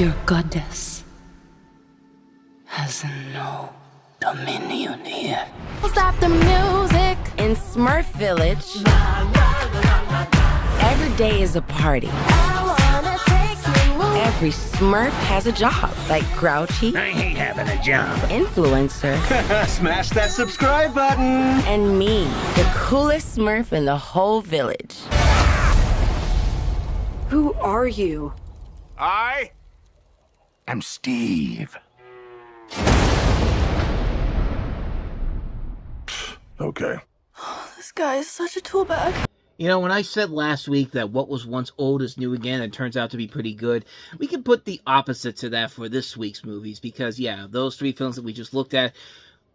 Your goddess has no dominion here. Stop the music. In Smurf Village, every day is a party. Every Smurf has a job, like Grouchy. I hate having a job. Influencer. Smash that subscribe button. And me, the coolest Smurf in the whole village. Who are you? I am Steve. Okay. This guy is such a tool bag. You know, when I said last week that what was once old is new again and turns out to be pretty good, we can put the opposite to that for this week's movies because, yeah, those three films that we just looked at,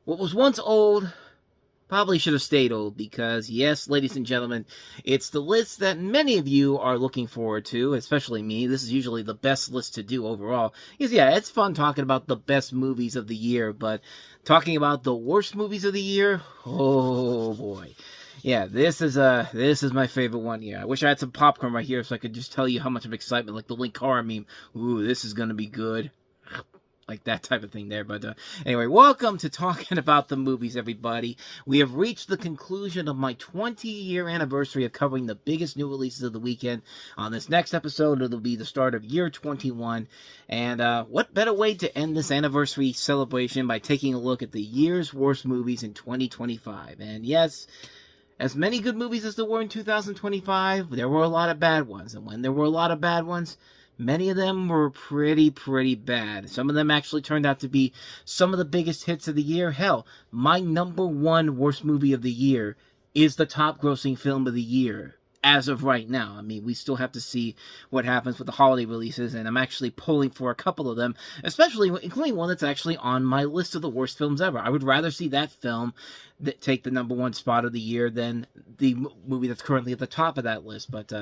what was once old probably should have stayed old because, yes, ladies and gentlemen, it's the list that many of you are looking forward to, especially me. This is usually the best list to do overall because, yeah, it's fun talking about the best movies of the year, but talking about the worst movies of the year, oh boy. Yeah, this is my favorite one here. I wish I had some popcorn right here so I could just tell you how much of excitement, like the Linkara meme. Ooh, this is gonna be good. Like that type of thing there. But anyway, welcome to Talking About the Movies, everybody. We have reached the conclusion of my 20-year anniversary of covering the biggest new releases of the weekend. On this next episode, it'll be the start of year 21. And what better way to end this anniversary celebration by taking a look at the year's worst movies in 2025. And yes, as many good movies as there were in 2025, there were a lot of bad ones. And when there were a lot of bad ones, many of them were pretty bad. Some of them actually turned out to be some of the biggest hits of the year. Hell, my number one worst movie of the year is the top grossing film of the year as of right now. I mean, we still have to see what happens with the holiday releases, and I'm actually pulling for a couple of them, especially including one that's actually on my list of the worst films ever. I would rather see that film that take the number one spot of the year than the movie that's currently at the top of that list, but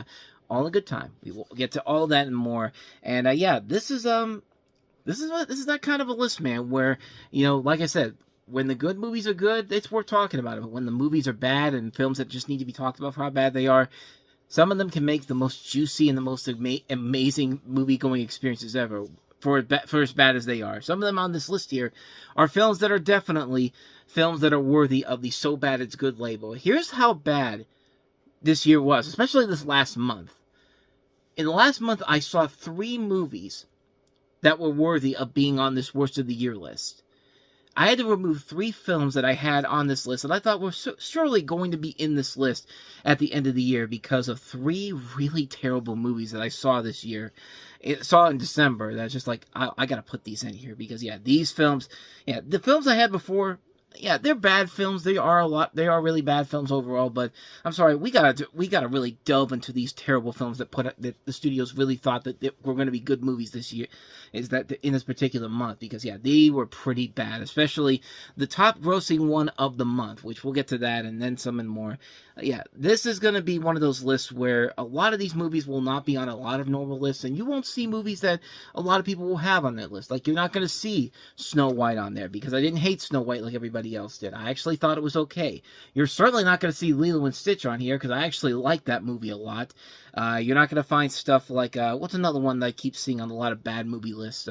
all in good time. We will get to all that and more. And yeah, this is that kind of a list, man, where, you know, like I said, when the good movies are good, it's worth talking about it. But when the movies are bad and films that just need to be talked about for how bad they are, some of them can make the most juicy and the most amazing movie-going experiences ever for as bad as they are. Some of them on this list here are films that are definitely films that are worthy of the so bad it's good label. Here's how bad this year was, especially this last month. In the last month, I saw 3 movies that were worthy of being on this worst of the year list. I had to remove 3 films that I had on this list that I thought were surely going to be in this list at the end of the year because of 3 really terrible movies that I saw this year. Saw in December. That's just like, I gotta put these in here because, yeah, these films, yeah, the films I had before, yeah, they're bad films. They are really bad films overall. But I'm sorry, we gotta really delve into these terrible films that the studios really thought that were going to be good movies this year. Is that in this particular month? Because yeah, they were pretty bad. Especially the top grossing one of the month, which we'll get to that and then some and more. Yeah, this is going to be one of those lists where a lot of these movies will not be on a lot of normal lists, and you won't see movies that a lot of people will have on that list. Like, you're not going to see Snow White on there, because I didn't hate Snow White like everybody else did. I actually thought it was okay. You're certainly not going to see Lilo and Stitch on here, because I actually like that movie a lot. You're not going to find stuff like, what's another one that I keep seeing on a lot of bad movie lists?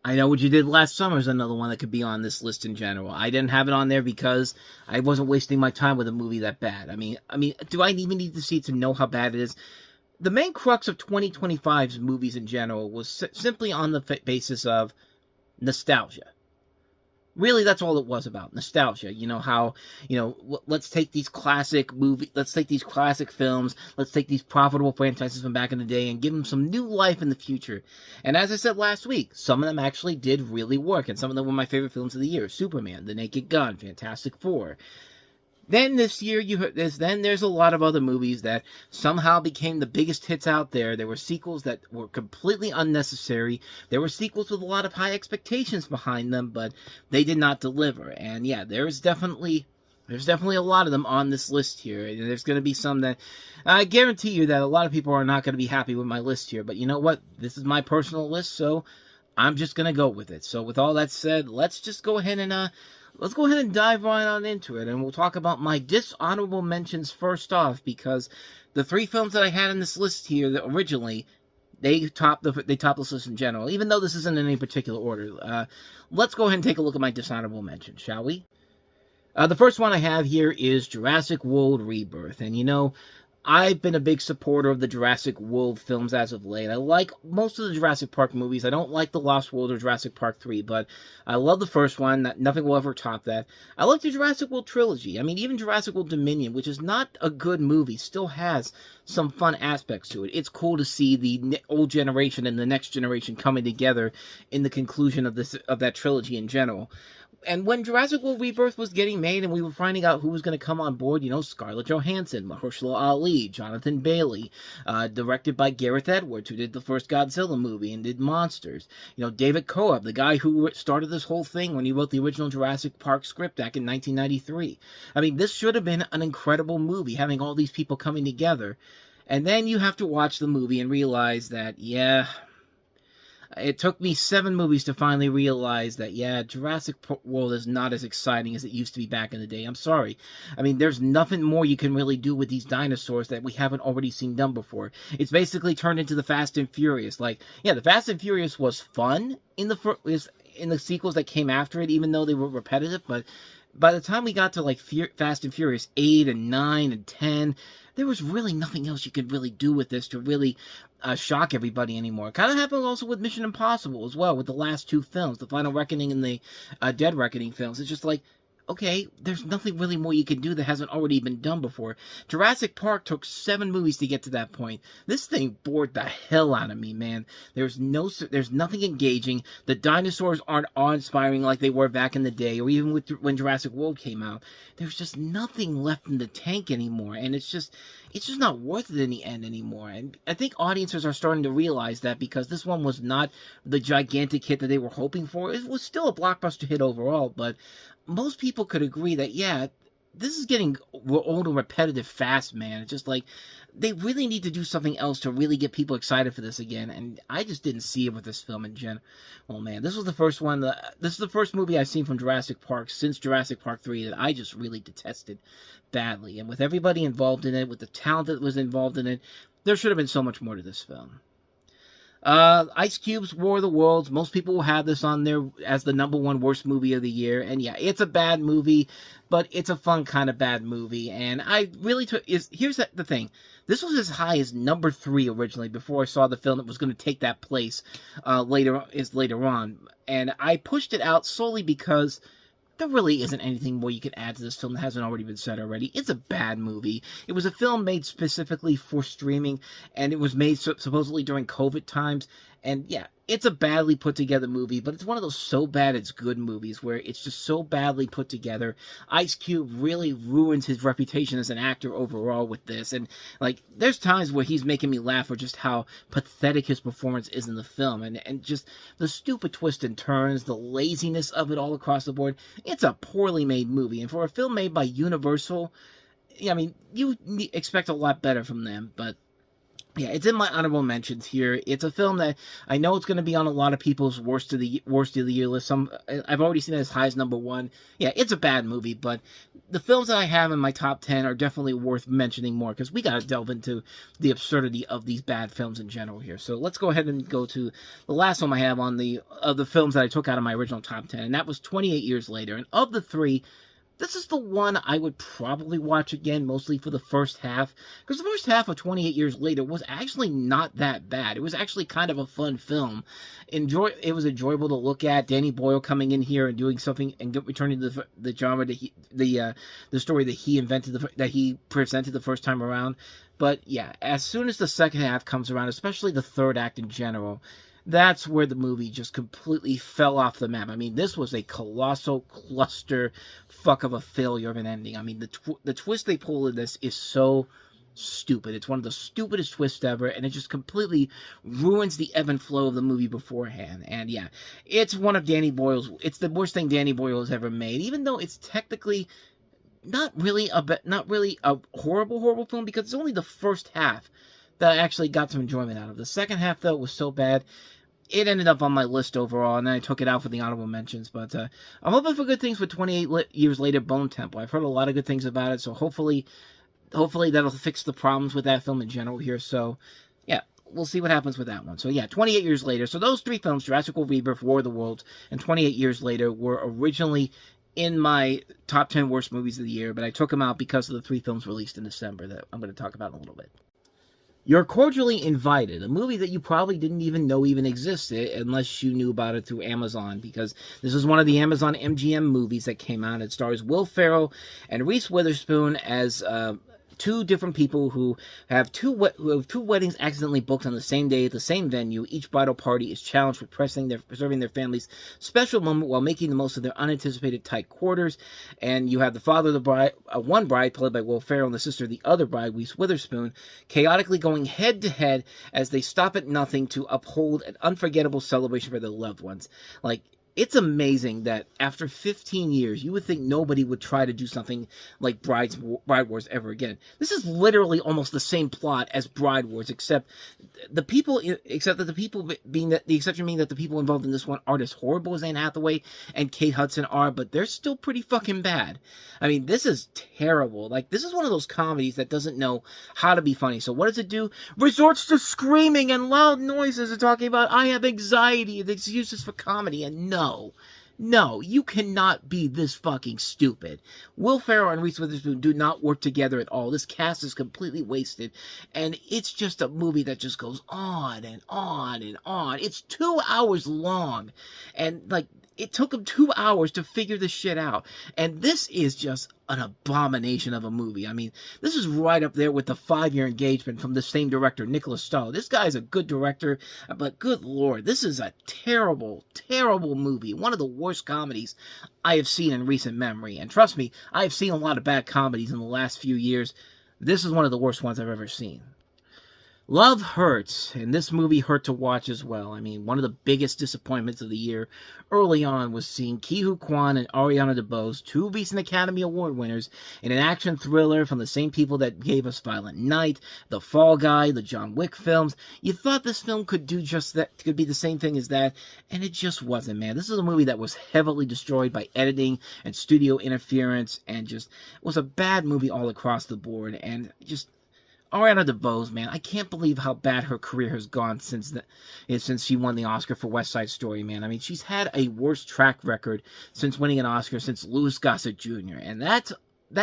I Know What You Did Last Summer is another one that could be on this list in general. I didn't have it on there because I wasn't wasting my time with a movie that bad. I mean, do I even need to see it to know how bad it is? The main crux of 2025's movies in general was simply on the basis of nostalgia. Really, that's all it was about. Nostalgia. You know, how, you know, let's take these classic let's take these classic films, let's take these profitable franchises from back in the day and give them some new life in the future. And as I said last week, some of them actually did really work, and some of them were my favorite films of the year. Superman, The Naked Gun, Fantastic Four. Then this year, there's a lot of other movies that somehow became the biggest hits out there. There were sequels that were completely unnecessary. There were sequels with a lot of high expectations behind them, but they did not deliver. And yeah, there's definitely a lot of them on this list here. And there's going to be some that I guarantee you that a lot of people are not going to be happy with my list here. But you know what? This is my personal list, so I'm just going to go with it. So with all that said, let's just go ahead and dive right on into it, and we'll talk about my dishonorable mentions first off, because the 3 films that I had in this list here that originally, they top the list in general, even though this isn't in any particular order. Let's go ahead and take a look at my dishonorable mentions, shall we? The first one I have here is Jurassic World Rebirth. And you know, I've been a big supporter of the Jurassic World films as of late. I like most of the Jurassic Park movies. I don't like The Lost World or Jurassic Park 3, but I love the first one. Nothing will ever top that. I like the Jurassic World trilogy. I mean, even Jurassic World Dominion, which is not a good movie, still has some fun aspects to it. It's cool to see the old generation and the next generation coming together in the conclusion of that trilogy in general. And when Jurassic World Rebirth was getting made and we were finding out who was going to come on board, you know, Scarlett Johansson, Mahershala Ali, Jonathan Bailey, directed by Gareth Edwards, who did the first Godzilla movie and did Monsters. You know, David Koepp, the guy who started this whole thing when he wrote the original Jurassic Park script back in 1993. I mean, this should have been an incredible movie, having all these people coming together. And then you have to watch the movie and realize that, yeah, it took me 7 movies to finally realize that, yeah, Jurassic World is not as exciting as it used to be back in the day. I'm sorry. I mean, there's nothing more you can really do with these dinosaurs that we haven't already seen done before. It's basically turned into the Fast and Furious. Like, yeah, the Fast and Furious was fun in the sequels that came after it, even though they were repetitive, but by the time we got to, like, Fast and Furious 8 and 9 and 10, there was really nothing else you could really do with this to really shock everybody anymore. Kind of happened also with Mission Impossible as well, with the last 2 films, the Final Reckoning and the Dead Reckoning films. It's just like, okay, there's nothing really more you can do that hasn't already been done before. Jurassic Park took 7 movies to get to that point. This thing bored the hell out of me, man. There's nothing engaging. The dinosaurs aren't awe-inspiring like they were back in the day, or even when Jurassic World came out. There's just nothing left in the tank anymore, and it's just not worth it in the end anymore. And I think audiences are starting to realize that, because this one was not the gigantic hit that they were hoping for. It was still a blockbuster hit overall, but most people could agree that, yeah, this is getting old and repetitive fast, man. It's just like, they really need to do something else to really get people excited for this again, and I just didn't see it with this film in general. Oh man, this was the first one, this is the first movie I've seen from Jurassic Park since Jurassic Park 3 that I just really detested badly. And with everybody involved in it, with the talent that was involved in it, there should have been so much more to this film. Ice Cube's War of the Worlds. Most people will have this on there as the #1 worst movie of the year. And yeah, it's a bad movie, but it's a fun kind of bad movie. And I really here's the thing. This was as high as #3 originally before I saw the film that was going to take that place later on. And I pushed it out solely because there really isn't anything more you can add to this film that hasn't already been said already. It's a bad movie. It was a film made specifically for streaming, and it was made supposedly during COVID times. And yeah, it's a badly put together movie, but it's one of those so bad it's good movies where it's just so badly put together. Ice Cube really ruins his reputation as an actor overall with this. And like, there's times where he's making me laugh for just how pathetic his performance is in the film, and just the stupid twists and turns, the laziness of it all across the board. It's a poorly made movie, and for a film made by Universal, I mean, you expect a lot better from them, but yeah, it's in my honorable mentions here. It's a film that I know it's going to be on a lot of people's worst of the year list. I've already seen it as high as #1. Yeah, it's a bad movie, but the films that I have in my top 10 are definitely worth mentioning more, because we got to delve into the absurdity of these bad films in general here. So let's go ahead and go to the last one I have on the films that I took out of my original top 10, and that was 28 Years Later. And of the 3, this is the one I would probably watch again, mostly for the first half, because the first half of 28 Years Later was actually not that bad. It was actually kind of a fun film. It was enjoyable to look at. Danny Boyle coming in here and doing something and returning to the genre that the story that he invented, that he presented the first time around. But yeah, as soon as the second half comes around, especially the third act in general, that's where the movie just completely fell off the map. I mean, this was a colossal cluster fuck of a failure of an ending. I mean, the twist they pull in this is so stupid. It's one of the stupidest twists ever, and it just completely ruins the ebb and flow of the movie beforehand. And yeah, it's the worst thing Danny Boyle has ever made, even though it's technically not really a horrible film, because it's only the first half that I actually got some enjoyment out of. The second half, though, was so bad, it ended up on my list overall, and then I took it out for the honorable mentions. But I'm hoping for good things for 28 Years Later, Bone Temple. I've heard a lot of good things about it, so hopefully that'll fix the problems with that film in general here. So yeah, we'll see what happens with that one. So yeah, 28 years later. So those three films, Jurassic World Rebirth, War of the Worlds, and 28 years later, were originally in my top 10 worst movies of the year, but I took them out because of the three films released in December that I'm going to talk about in a little bit. You're Cordially Invited, a movie that you probably didn't even know even existed unless you knew about it through Amazon, because this is one of the Amazon MGM movies that came out. It stars Will Ferrell and Reese Witherspoon as two different people who have two weddings accidentally booked on the same day at the same venue. Each bridal party is challenged with preserving their family's special moment while making the most of their unanticipated tight quarters. And you have the father of the bride, one bride played by Will Ferrell, and the sister of the other bride, Reese Witherspoon, chaotically going head to head as they stop at nothing to uphold an unforgettable celebration for their loved ones. Like, it's amazing that after 15 years, you would think nobody would try to do something like Bride Wars ever again. This is literally almost the same plot as Bride Wars, except that the people being that the exception being that the people involved in this one aren't as horrible as Anne Hathaway and Kate Hudson are, but they're still pretty fucking bad. I mean, this is terrible. Like, this is one of those comedies that doesn't know how to be funny. So what does it do? Resorts to screaming and loud noises and talking about, I have anxiety, and excuses for comedy, and No, you cannot be this fucking stupid. Will Ferrell and Reese Witherspoon do not work together at all. This cast is completely wasted, and it's just a movie that just goes on and on and on. It's 2 hours long, and like, it took them 2 hours to figure this shit out, and this is just an abomination of a movie. I mean, this is right up there with the 5-year engagement from the same director, Nicholas Stahl. This guy's a good director, but good lord, this is a terrible, terrible movie. One of the worst comedies I have seen in recent memory, and trust me, I have seen a lot of bad comedies in the last few years. This is one of the worst ones I've ever seen. Love hurts, and this movie hurt to watch as well. I mean, one of the biggest disappointments of the year early on was seeing Ke-Huy Quan and Ariana DeBose, two recent Academy Award winners, in an action thriller from the same people that gave us Violent Night, The Fall Guy, the John Wick films. You thought this film could do just that, could be the same thing as that, and it just wasn't, man. This is a movie that was heavily destroyed by editing and studio interference, and just was a bad movie all across the board, and just Ariana DeBose, man, I can't believe how bad her career has gone since she won the Oscar for West Side Story, man. I mean, she's had a worse track record since winning an Oscar since Louis Gossett Jr., and that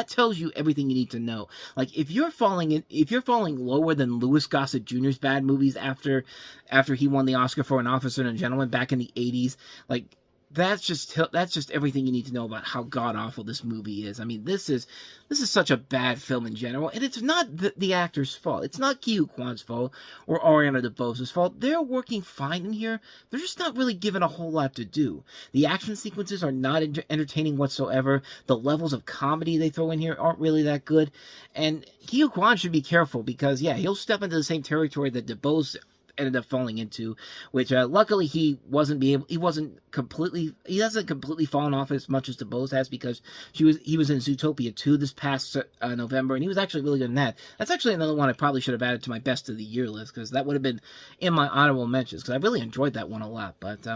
tells you everything you need to know. Like, if you're falling lower than Louis Gossett Jr.'s bad movies after he won the Oscar for An Officer and a Gentleman back in the 80s, like, that's just everything you need to know about how god-awful this movie is. I mean, this is such a bad film in general, and it's not the actor's fault. It's not Ke-Huy Quan's fault or Ariana DeBose's fault. They're working fine in here. They're just not really given a whole lot to do. The action sequences are not entertaining whatsoever. The levels of comedy they throw in here aren't really that good. And Ke-Huy Quan should be careful because, yeah, he'll step into the same territory that DeBose ended up falling into, which luckily he hasn't completely fallen off as much as DeBose has, because he was in Zootopia 2 this past November, and he was actually really good in that. That's actually another one I probably should have added to my best of the year list, because that would have been in my honorable mentions, because I really enjoyed that one a lot. But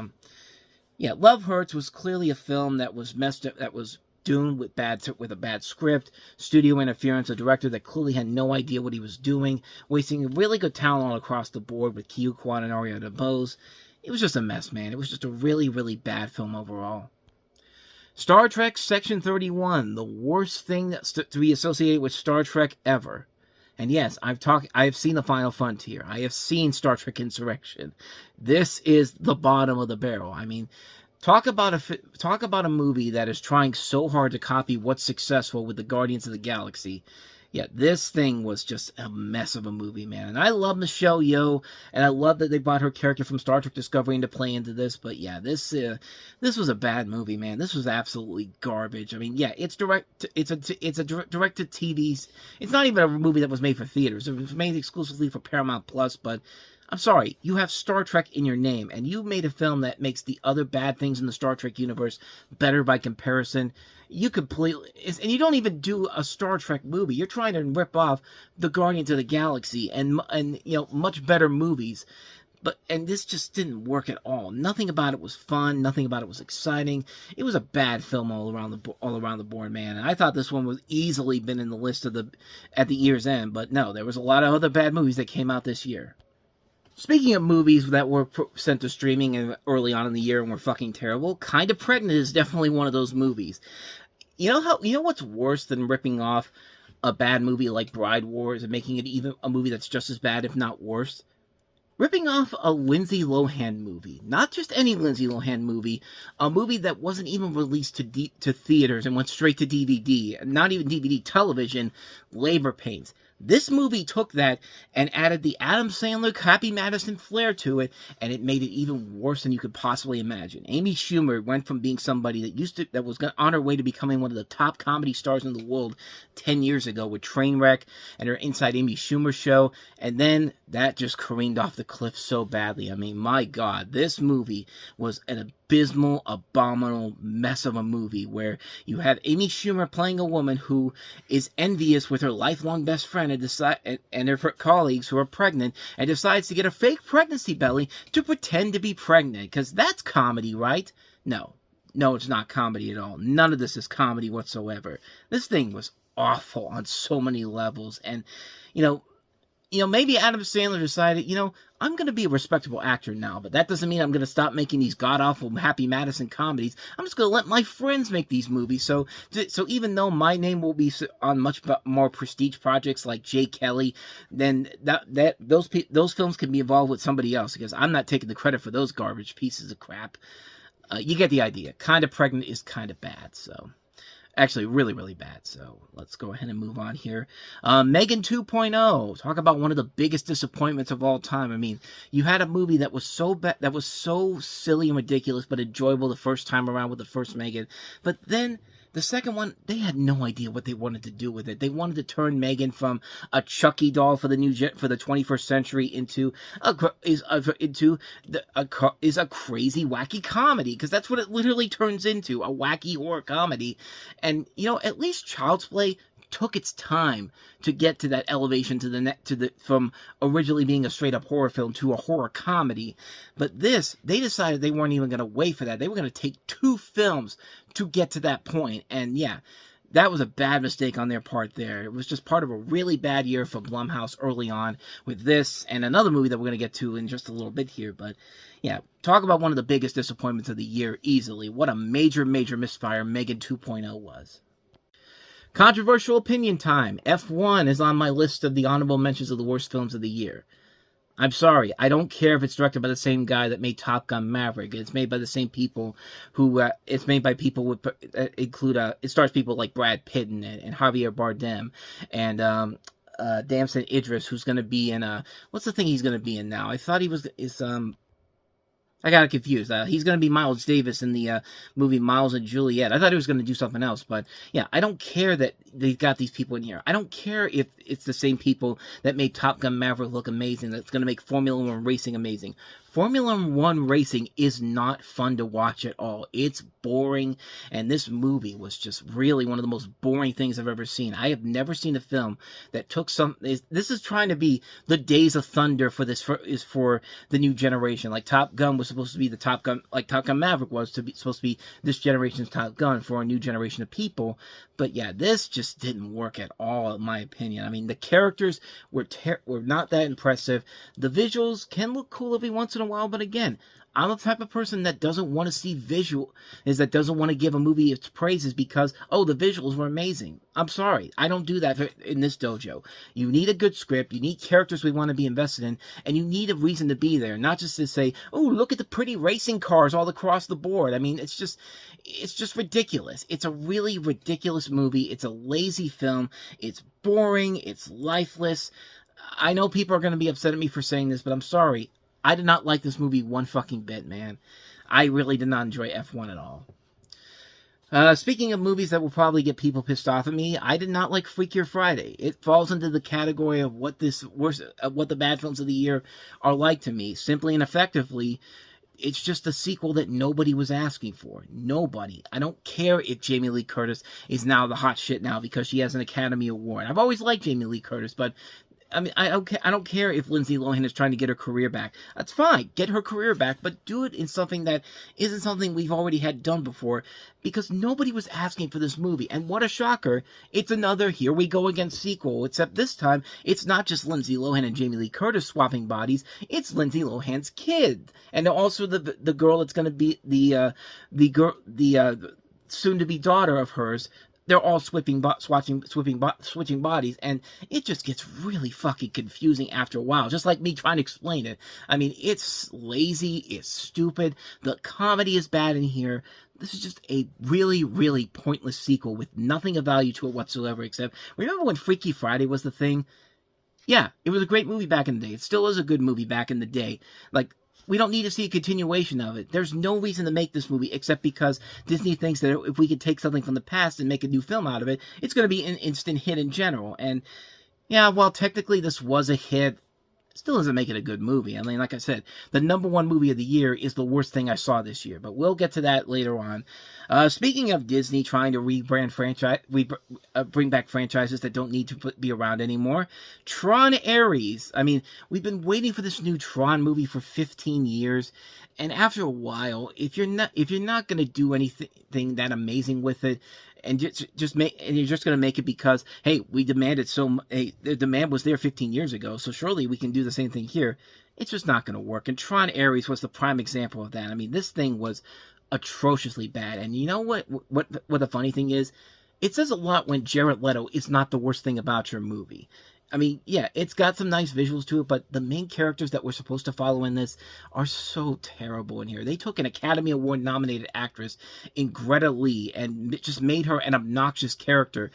yeah, Love Hurts was clearly a film that was messed up, that was doomed with a bad script, studio interference, a director that clearly had no idea what he was doing, wasting really good talent all across the board with Ke-Huy Quan and Ariana DeBose. It was just a mess, man. It was just a really, really bad film overall. Star Trek Section 31, the worst thing to be associated with Star Trek ever. And yes, I have seen The Final Frontier. I have seen Star Trek Insurrection. This is the bottom of the barrel. I mean, talk about a movie that is trying so hard to copy what's successful with the Guardians of the Galaxy. Yeah, this thing was just a mess of a movie, man. And I love Michelle Yeoh, and I love that they brought her character from Star Trek Discovery into play into this. But yeah, this was a bad movie, man. This was absolutely garbage. I mean, yeah, it's a direct to TV's. It's not even a movie that was made for theaters. It was made exclusively for Paramount Plus, but I'm sorry, you have Star Trek in your name, and you made a film that makes the other bad things in the Star Trek universe better by comparison. You you don't even do a Star Trek movie. You're trying to rip off the Guardians of the Galaxy and much better movies. And this just didn't work at all. Nothing about it was fun. Nothing about it was exciting. It was a bad film all around the board, man. And I thought this one was easily been in the list at the year's end, but no, there was a lot of other bad movies that came out this year. Speaking of movies that were sent to streaming early on in the year and were fucking terrible, Kinda Pregnant is definitely one of those movies. You know what's worse than ripping off a bad movie like Bride Wars and making it even a movie that's just as bad, if not worse? Ripping off a Lindsay Lohan movie. Not just any Lindsay Lohan movie, a movie that wasn't even released to theaters and went straight to DVD, not even DVD, television, Labor Pains. This movie took that and added the Adam Sandler, Happy Madison flair to it, and it made it even worse than you could possibly imagine. Amy Schumer went from being somebody that was on her way to becoming one of the top comedy stars in the world 10 years ago with Trainwreck and her Inside Amy Schumer show, and then that just careened off the cliff so badly. I mean, my God, this movie was an abysmal, abominable mess of a movie where you have Amy Schumer playing a woman who is envious with her lifelong best friend and her colleagues who are pregnant, and decides to get a fake pregnancy belly to pretend to be pregnant, because that's comedy, right? No, it's not comedy at all. None of this is comedy whatsoever. This thing was awful on so many levels, and maybe Adam Sandler decided, I'm going to be a respectable actor now, but that doesn't mean I'm going to stop making these god-awful Happy Madison comedies. I'm just going to let my friends make these movies. So even though my name will be on much more prestige projects like Jay Kelly, then those films can be involved with somebody else, because I'm not taking the credit for those garbage pieces of crap. You get the idea. Kinda Pregnant is kind of bad, so... Actually, really, really bad. So let's go ahead and move on here. Megan 2.0. Talk about one of the biggest disappointments of all time. I mean, you had a movie that was so bad, that was so silly and ridiculous, but enjoyable the first time around with the first Megan. But then the second one, they had no idea what they wanted to do with it. They wanted to turn Megan from a Chucky doll for the 21st century into a crazy, wacky comedy, because that's what it literally turns into, a wacky horror comedy. And at least Child's Play took its time to get to that elevation from originally being a straight up horror film to a horror comedy. But this, they decided they weren't even going to wait for that. They were going to take 2 films to get to that point. And yeah, that was a bad mistake on their part there. It was just part of a really bad year for Blumhouse early on with this and another movie that we're going to get to in just a little bit here. But yeah, talk about one of the biggest disappointments of the year easily. What a major, major misfire Megan 2.0 was. Controversial opinion time. F1 is on my list of the honorable mentions of the worst films of the year. I'm sorry, I don't care if it's directed by the same guy that made Top Gun Maverick. It's made by the same people who, it's made by people with, it stars people like Brad Pitt and Javier Bardem, and, Damson Idris, who's going to be in, what's the thing he's going to be in now? I thought I got confused. He's going to be Miles Davis in the movie Miles and Juliet. I thought he was going to do something else, but yeah, I don't care that they've got these people in here. I don't care if it's the same people that made Top Gun Maverick look amazing, that's going to make Formula One racing amazing. Formula One racing is not fun to watch at all. It's boring, and this movie was just really one of the most boring things I've ever seen. I have never seen a film that took this is trying to be the Days of Thunder for the new generation. Like Top Gun was supposed to be the Top Gun, like Top Gun Maverick was supposed to be this generation's Top Gun for a new generation of people. But yeah, this just didn't work at all, in my opinion. I mean, the characters were not that impressive. The visuals can look cool every once in a while, but again, I'm the type of person that doesn't want to see that doesn't want to give a movie its praises because, oh, the visuals were amazing. I'm sorry, I don't do that in this dojo. You need a good script, you need characters we want to be invested in, and you need a reason to be there, not just to say, oh, look at the pretty racing cars all across the board. I mean, it's just ridiculous. It's a really ridiculous movie. It's a lazy film. It's boring. It's lifeless. I know people are going to be upset at me for saying this, but I'm sorry. I did not like this movie one fucking bit, man. I really did not enjoy F1 at all. Speaking of movies that will probably get people pissed off at me, I did not like Freakier Friday. It falls into the category of what the bad films of the year are like to me. Simply and effectively, it's just a sequel that nobody was asking for. Nobody. I don't care if Jamie Lee Curtis is now the hot shit now because she has an Academy Award. I've always liked Jamie Lee Curtis, but I mean, I don't care if Lindsay Lohan is trying to get her career back. That's fine. Get her career back, but do it in something that isn't something we've already had done before, because nobody was asking for this movie. And what a shocker. It's another Here We Go Again sequel, except this time, it's not just Lindsay Lohan and Jamie Lee Curtis swapping bodies, it's Lindsay Lohan's kid. And also the girl that's going to be the soon-to-be daughter of hers. They're all switching bodies, and it just gets really fucking confusing after a while, just like me trying to explain it. I mean, it's lazy, it's stupid, the comedy is bad in here. This is just a really, really pointless sequel with nothing of value to it whatsoever, except, remember when Freaky Friday was the thing? Yeah, it was a great movie back in the day. It still is a good movie back in the day. Like, we don't need to see a continuation of it. There's no reason to make this movie except because Disney thinks that if we could take something from the past and make a new film out of it, it's going to be an instant hit in general. And yeah, while technically this was a hit, it still doesn't make it a good movie. I mean, like I said, the #1 movie of the year is the worst thing I saw this year, but we'll get to that later on. Speaking of Disney trying to bring back franchises that don't need to be around anymore, Tron Ares. I mean, we've been waiting for this new Tron movie for 15 years, and after a while, if you're not going to do anything that amazing with it, and you're just going to make it because, hey, we demanded the demand was there 15 years ago, so surely we can do the same thing here. It's just not going to work. And Tron Ares was the prime example of that. I mean, this thing was atrociously bad. And you know what the funny thing is? It says a lot when Jared Leto is not the worst thing about your movie. I mean, yeah, it's got some nice visuals to it, but the main characters that we're supposed to follow in this are so terrible in here. They took an Academy Award-nominated actress in Greta Lee and just made her an obnoxious character.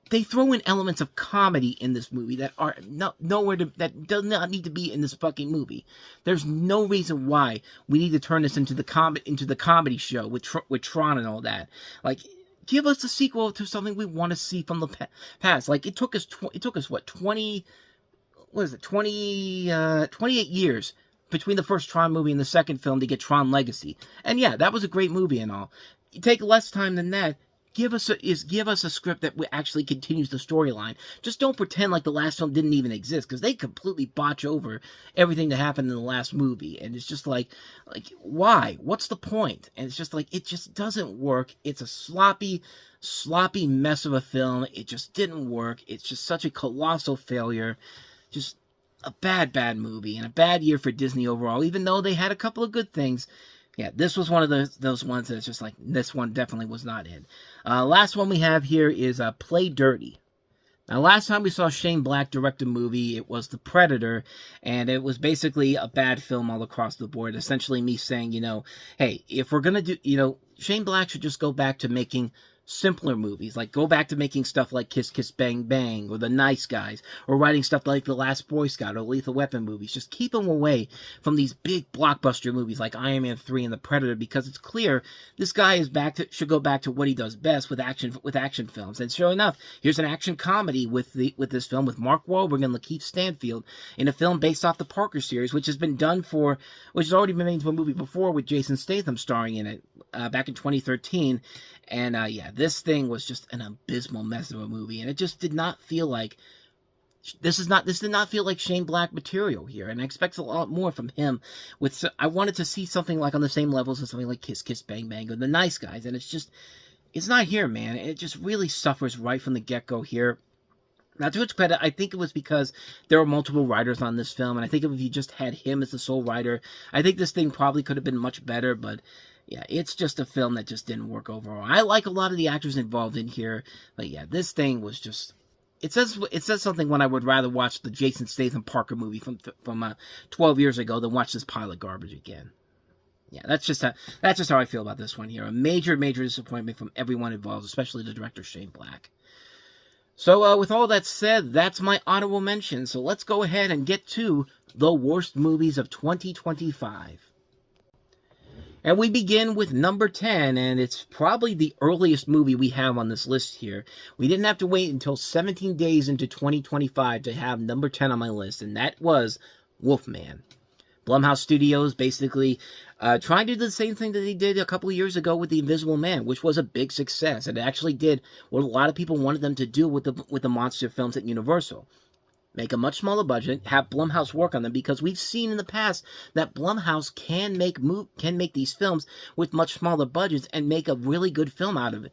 They throw in elements of comedy in this movie that are that does not need to be in this fucking movie. There's no reason why we need to turn this into the comedy show with Tron and all that. Like, give us a sequel to something we want to see from the past. Like, it took us what, 28 years between the first Tron movie and the second film to get Tron Legacy. And yeah, that was a great movie and all. You take less time than that. Give us a script that actually continues the storyline. Just don't pretend like the last film didn't even exist, because they completely botch over everything that happened in the last movie. And it's just like, why? What's the point? And it's just like, it just doesn't work. It's a sloppy mess of a film. It just didn't work. It's just such a colossal failure. Just a bad movie, and a bad year for Disney overall, even though they had a couple of good things. Yeah, this was one of those ones that's just like, this one definitely was not in. Last one we have here is Play Dirty. Now, last time we saw Shane Black direct a movie, it was The Predator, and it was basically a bad film all across the board. Essentially me saying, hey, if we're going to do, Shane Black should just go back to making simpler movies, like go back to making stuff like Kiss Kiss Bang Bang or The Nice Guys, or writing stuff like The Last Boy Scout or Lethal Weapon movies. Just keep them away from these big blockbuster movies like Iron Man 3 and The Predator, because it's clear this guy should go back to what he does best with action films. And sure enough, here's an action comedy with this film with Mark Wahlberg and Lakeith Stanfield in a film based off the Parker series, which has already been made into a movie before with Jason Statham starring in it back in 2013. And yeah, this thing was just an abysmal mess of a movie, and it just did not feel like this did not feel like Shane Black material here, and I expect a lot more from him. I wanted to see something like on the same levels as something like Kiss Kiss Bang Bang or The Nice Guys, and it's not here, man. It just really suffers right from the get-go here. Now, to its credit, I think it was because there were multiple writers on this film, and I think if you just had him as the sole writer, I think this thing probably could have been much better, but yeah, it's just a film that just didn't work overall. I like a lot of the actors involved in here, but yeah, this thing was just... It says something when I would rather watch the Jason Statham Parker movie from 12 years ago than watch this pile of garbage again. Yeah, that's just how I feel about this one here. A major disappointment from everyone involved, especially the director Shane Black. So with all that said, that's my honorable mention. So let's go ahead and get to the worst movies of 2025. And we begin with number 10, and it's probably the earliest movie we have on this list here. We didn't have to wait until 17 days into 2025 to have number 10 on my list, and that was Wolfman. Blumhouse Studios basically trying to do the same thing that they did a couple of years ago with The Invisible Man, which was a big success. It actually did what a lot of people wanted them to do with the monster films at Universal. make a much smaller budget, have Blumhouse work on them, because we've seen in the past that Blumhouse can make these films with much smaller budgets and make a really good film out of it.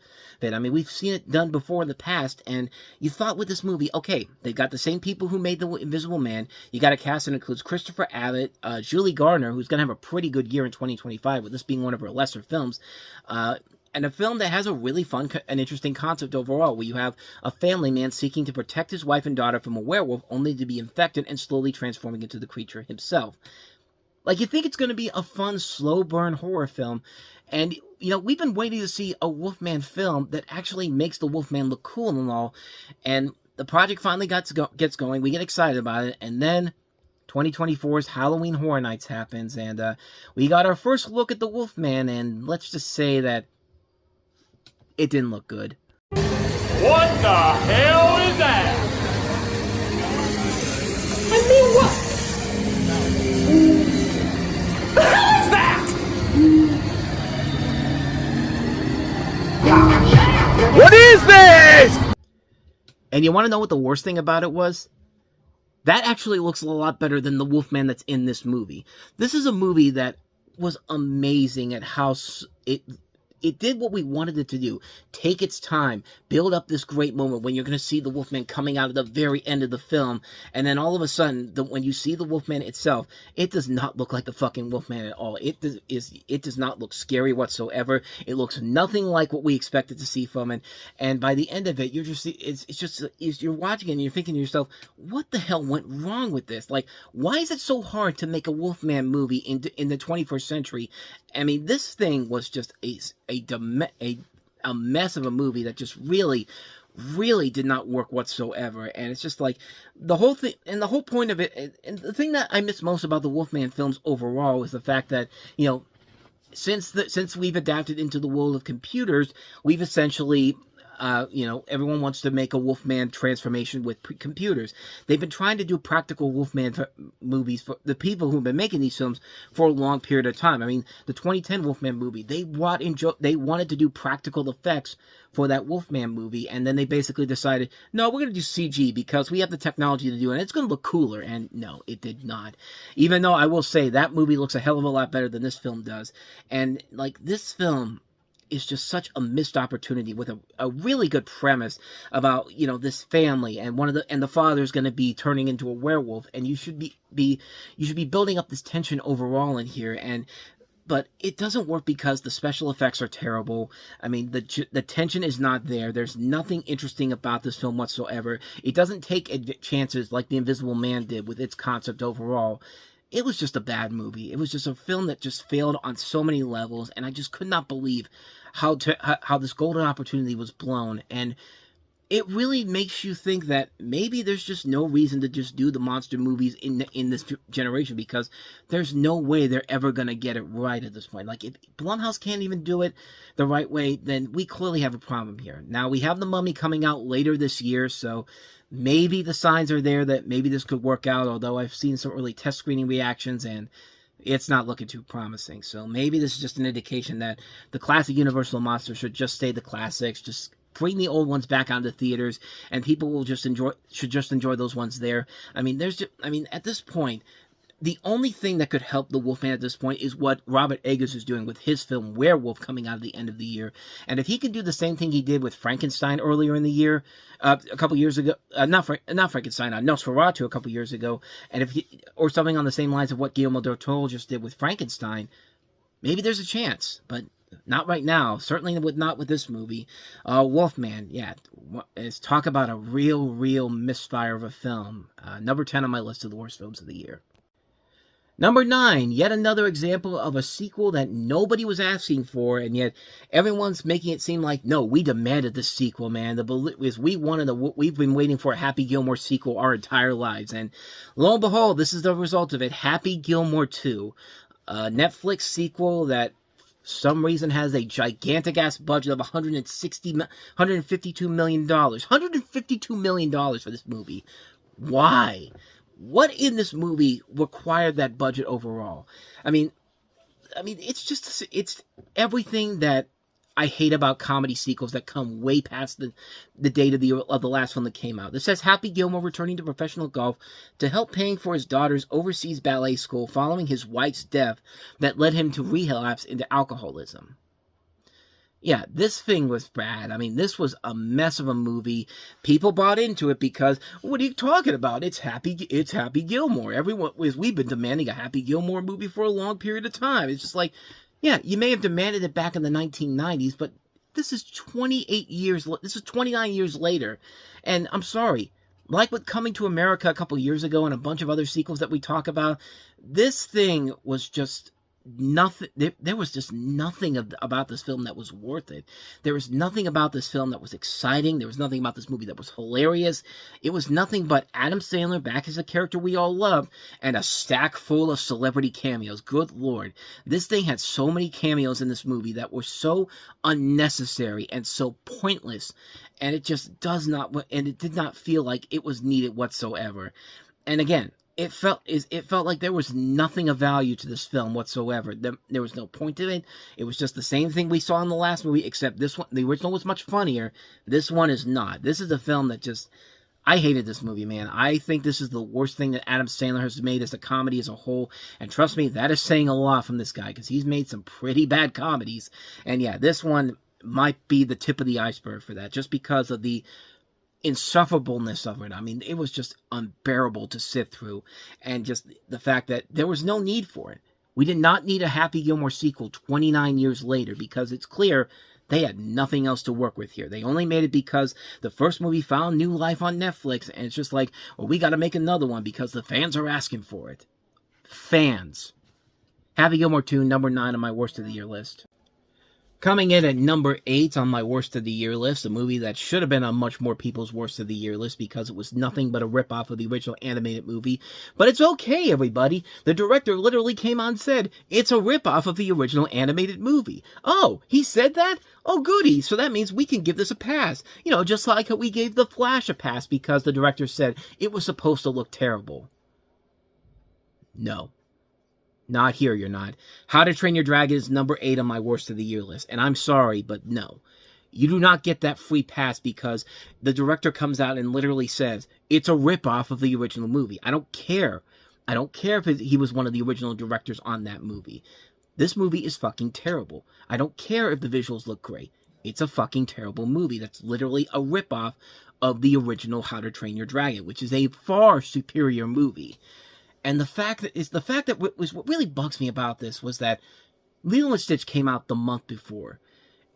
I mean, we've seen it done before in the past, and you thought with this movie, okay, they've got the same people who made The Invisible Man. You got a cast that includes Christopher Abbott, Julie Gardner, who's going to have a pretty good year in 2025, with this being one of her lesser films, and a film that has a really fun and interesting concept overall, where you have a family man seeking to protect his wife and daughter from a werewolf, only to be infected and slowly transforming into the creature himself. Like, you think it's going to be a fun, slow burn horror film, and, you know, we've been waiting to see a Wolfman film that actually makes the Wolfman look cool and all, and the project finally gets going, we get excited about it, and then 2024's Halloween Horror Nights happens, and we got our first look at the Wolfman, and let's just say that it didn't look good. What the hell is that? I mean, what? The hell is that? What is this? And you want to know what the worst thing about it was? That actually looks a lot better than the Wolfman that's in this movie. This is a movie that was amazing at how it did what we wanted it to do. Take its time. Build up this great moment when you're going to see the Wolfman coming out at the very end of the film. And then all of a sudden, when you see the Wolfman itself, it does not look like the fucking Wolfman at all. It does not look scary whatsoever. It looks nothing like what we expected to see from it. And by the end of it, you're watching it and you're thinking to yourself, what the hell went wrong with this? Like, why is it so hard to make a Wolfman movie in the 21st century? I mean, this thing was just a mess of a movie that just really did not work whatsoever. And it's just like the whole thing, and the whole point of it, and the thing that I miss most about the Wolfman films overall is the fact that, you know, since we've adapted into the world of computers, we've essentially everyone wants to make a Wolfman transformation with computers. They've been trying to do practical Wolfman movies for the people who've been making these films for a long period of time. I mean, the 2010 Wolfman movie, they wanted to do practical effects for that Wolfman movie, and then they basically decided, no, we're going to do CG because we have the technology to do it, and it's going to look cooler. And no, it did not. Even though I will say that movie looks a hell of a lot better than this film does. And, like, this film is just such a missed opportunity with a really good premise about, you know, this family, and the father's going to be turning into a werewolf, and you should be building up this tension overall in here, but it doesn't work because the special effects are terrible. I mean, the tension is not there. There's nothing interesting about this film whatsoever. It doesn't take chances like The Invisible Man did with its concept overall. It was just a bad movie. It was just a film that just failed on so many levels, and I just could not believe how this golden opportunity was blown. And it really makes you think that maybe there's just no reason to just do the monster movies in this generation, because there's no way they're ever going to get it right at this point. Like, if Blumhouse can't even do it the right way, then we clearly have a problem here. Now, we have The Mummy coming out later this year, so maybe the signs are there that maybe this could work out, although I've seen some early test screening reactions, and it's not looking too promising. So maybe this is just an indication that the classic Universal monsters should just stay the classics, just bring the old ones back onto theaters, and people will should just enjoy those ones there. I mean, at this point, the only thing that could help the Wolfman at this point is what Robert Eggers is doing with his film Werewolf coming out at the end of the year. And if he can do the same thing he did with Frankenstein earlier in the year, a couple years ago, not Frankenstein, Nosferatu a couple years ago, and or something on the same lines of what Guillermo del Toro just did with Frankenstein, maybe there's a chance, but not right now. Certainly not with this movie. Wolfman, yeah, is talk about a real misfire of a film. Number 10 on my list of the worst films of the year. Number 9, yet another example of a sequel that nobody was asking for, and yet everyone's making it seem like, no, we demanded this sequel, man. We've been waiting for a Happy Gilmore sequel our entire lives, and lo and behold, this is the result of it. Happy Gilmore 2, a Netflix sequel that for some reason has a gigantic ass budget of $152 million. $152 million for this movie. Why? What in this movie required that budget overall? I mean, it's everything that I hate about comedy sequels that come way past the date of the last one that came out. This says Happy Gilmore returning to professional golf to help paying for his daughter's overseas ballet school following his wife's death that led him to relapse into alcoholism. Yeah, this thing was bad. I mean, this was a mess of a movie. People bought into it because, what are you talking about? It's Happy Gilmore. We've been demanding a Happy Gilmore movie for a long period of time. It's just like, yeah, you may have demanded it back in the 1990s, but this is 29 years later. And I'm sorry, like with Coming to America a couple years ago and a bunch of other sequels that we talk about, this thing was just nothing. There was just nothing about this film that was worth it. There was nothing about this film that was exciting. There was nothing about this movie that was hilarious. It was nothing but Adam Sandler back as a character we all love and a stack full of celebrity cameos. Good Lord. This thing had so many cameos in this movie that were so unnecessary and so pointless, and it just it did not feel like it was needed whatsoever. And again, it felt like there was nothing of value to this film whatsoever. There was no point to it. It was just the same thing we saw in the last movie, except this one, the original was much funnier. This one is not. This is a film that just, I hated this movie, man. I think this is the worst thing that Adam Sandler has made as a comedy as a whole. And trust me, that is saying a lot from this guy, because he's made some pretty bad comedies. And yeah, this one might be the tip of the iceberg for that, just because of the insufferableness of it. I mean, it was just unbearable to sit through, and just the fact that there was no need for it. We did not need a Happy Gilmore sequel 29 years later, because it's clear they had nothing else to work with here. They only made it because the first movie found new life on Netflix, and it's just like, well, we got to make another one because the fans are asking for it. Fans. Happy Gilmore 2, number 9 on my worst of the year list. Coming in at number 8 on my worst of the year list, a movie that should have been on much more people's worst of the year list because it was nothing but a ripoff of the original animated movie. But it's okay, everybody. The director literally came on and said, it's a ripoff of the original animated movie. Oh, he said that? Oh, goody. So that means we can give this a pass. You know, just like how we gave The Flash a pass because the director said it was supposed to look terrible. No. Not here, you're not. How to Train Your Dragon is number 8 on my worst of the year list. And I'm sorry, but no. You do not get that free pass because the director comes out and literally says, it's a ripoff of the original movie. I don't care. I don't care if he was one of the original directors on that movie. This movie is fucking terrible. I don't care if the visuals look great. It's a fucking terrible movie. That's literally a ripoff of the original How to Train Your Dragon, which is a far superior movie. And what really bugs me about this was that Lilo and Stitch came out the month before,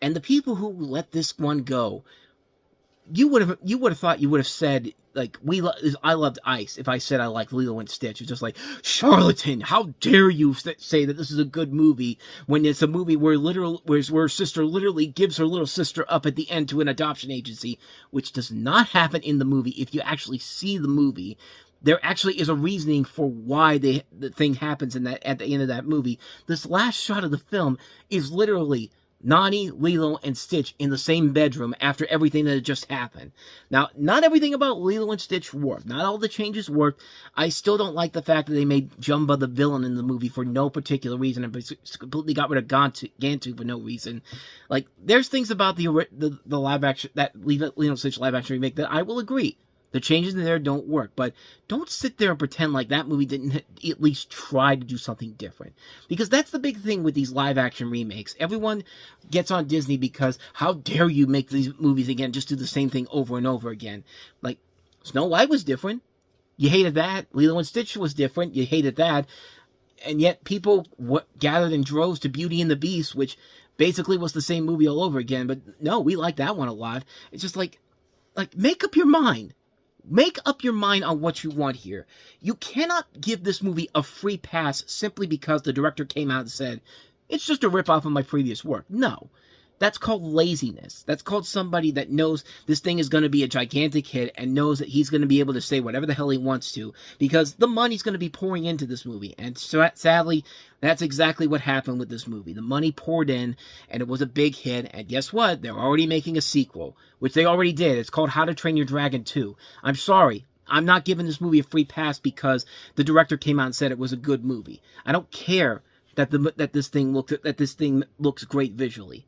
and the people who let this one go, you would have thought you would have said, like, I loved Ice if I said I liked Lilo and Stitch. It's just like, charlatan, how dare you say that this is a good movie when it's a movie where a sister literally gives her little sister up at the end to an adoption agency, which does not happen in the movie. If you actually see the movie, there actually is a reasoning for why the thing happens at the end of that movie. This last shot of the film is literally Nani, Lilo, and Stitch in the same bedroom after everything that had just happened. Now, not everything about Lilo and Stitch worked. Not all the changes worked. I still don't like the fact that they made Jumba the villain in the movie for no particular reason and completely got rid of Gantu for no reason. Like, there's things about the live action, that Lilo and Stitch live action remake that I will agree. The changes in there don't work, but don't sit there and pretend like that movie didn't at least try to do something different. Because that's the big thing with these live-action remakes. Everyone gets on Disney because, how dare you make these movies again, just do the same thing over and over again. Like, Snow White was different. You hated that. Lilo and Stitch was different. You hated that. And yet people gathered in droves to Beauty and the Beast, which basically was the same movie all over again. But no, we like that one a lot. It's just like make up your mind. Make up your mind on what you want here. You cannot give this movie a free pass simply because the director came out and said, it's just a ripoff of my previous work. No. That's called laziness. That's called somebody that knows this thing is going to be a gigantic hit and knows that he's going to be able to say whatever the hell he wants to because the money's going to be pouring into this movie. And sadly, that's exactly what happened with this movie. The money poured in and it was a big hit. And guess what? They're already making a sequel, which they already did. It's called How to Train Your Dragon 2. I'm sorry. I'm not giving this movie a free pass because the director came out and said it was a good movie. I don't care that this thing looks great visually.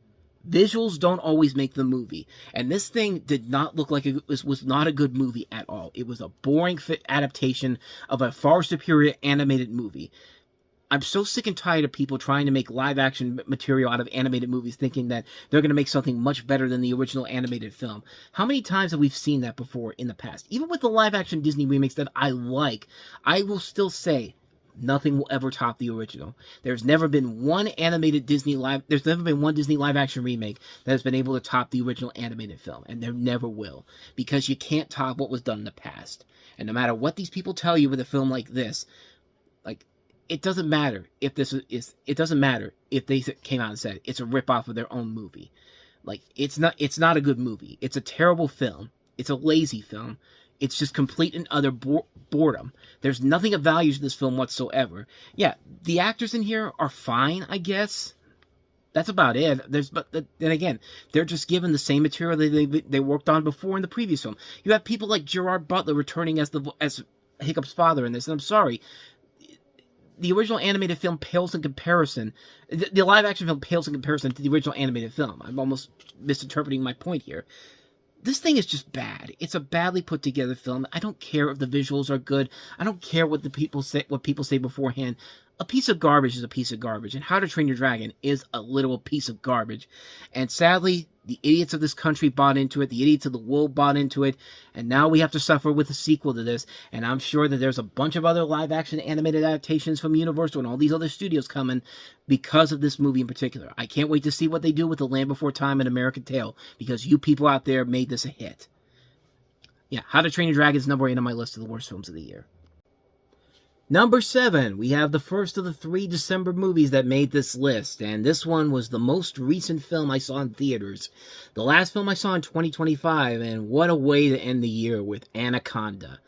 Visuals don't always make the movie, and this thing did not look like it was not a good movie at all. It was a boring adaptation of a far superior animated movie. I'm so sick and tired of people trying to make live action material out of animated movies thinking that they're going to make something much better than the original animated film. How many times have we seen that before in the past? Even with the live action Disney remakes that I like, I will still say nothing will ever top the original. There's never been one Disney live action remake that has been able to top the original animated film, and there never will, because you can't top what was done in the past. And no matter what these people tell you with a film like this, like, it doesn't matter if it doesn't matter if they came out and said it's a ripoff of their own movie. Like, it's not a good movie. It's a terrible film. It's a lazy film. It's just complete and utter boredom. There's nothing of value to this film whatsoever. Yeah, the actors in here are fine, I guess. That's about it. But then again, they're just given the same material that they worked on before in the previous film. You have people like Gerard Butler returning as Hiccup's father in this, and I'm sorry, the original animated film pales in comparison. The live action film pales in comparison to the original animated film. I'm almost misinterpreting my point here. This thing is just bad. It's a badly put together film. I don't care if the visuals are good. I don't care what people say beforehand. A piece of garbage is a piece of garbage, and How to Train Your Dragon is a literal piece of garbage. And sadly, the idiots of this country bought into it. The idiots of the world bought into it, and now we have to suffer with a sequel to this. And I'm sure that there's a bunch of other live-action animated adaptations from Universal and all these other studios coming because of this movie in particular. I can't wait to see what they do with The Land Before Time and American Tail, because you people out there made this a hit. Yeah, How to Train Your Dragon is number 8 on my list of the worst films of the year. Number 7, we have the first of the 3 December movies that made this list, and this one was the most recent film I saw in theaters. The last film I saw in 2025, and what a way to end the year with Anaconda.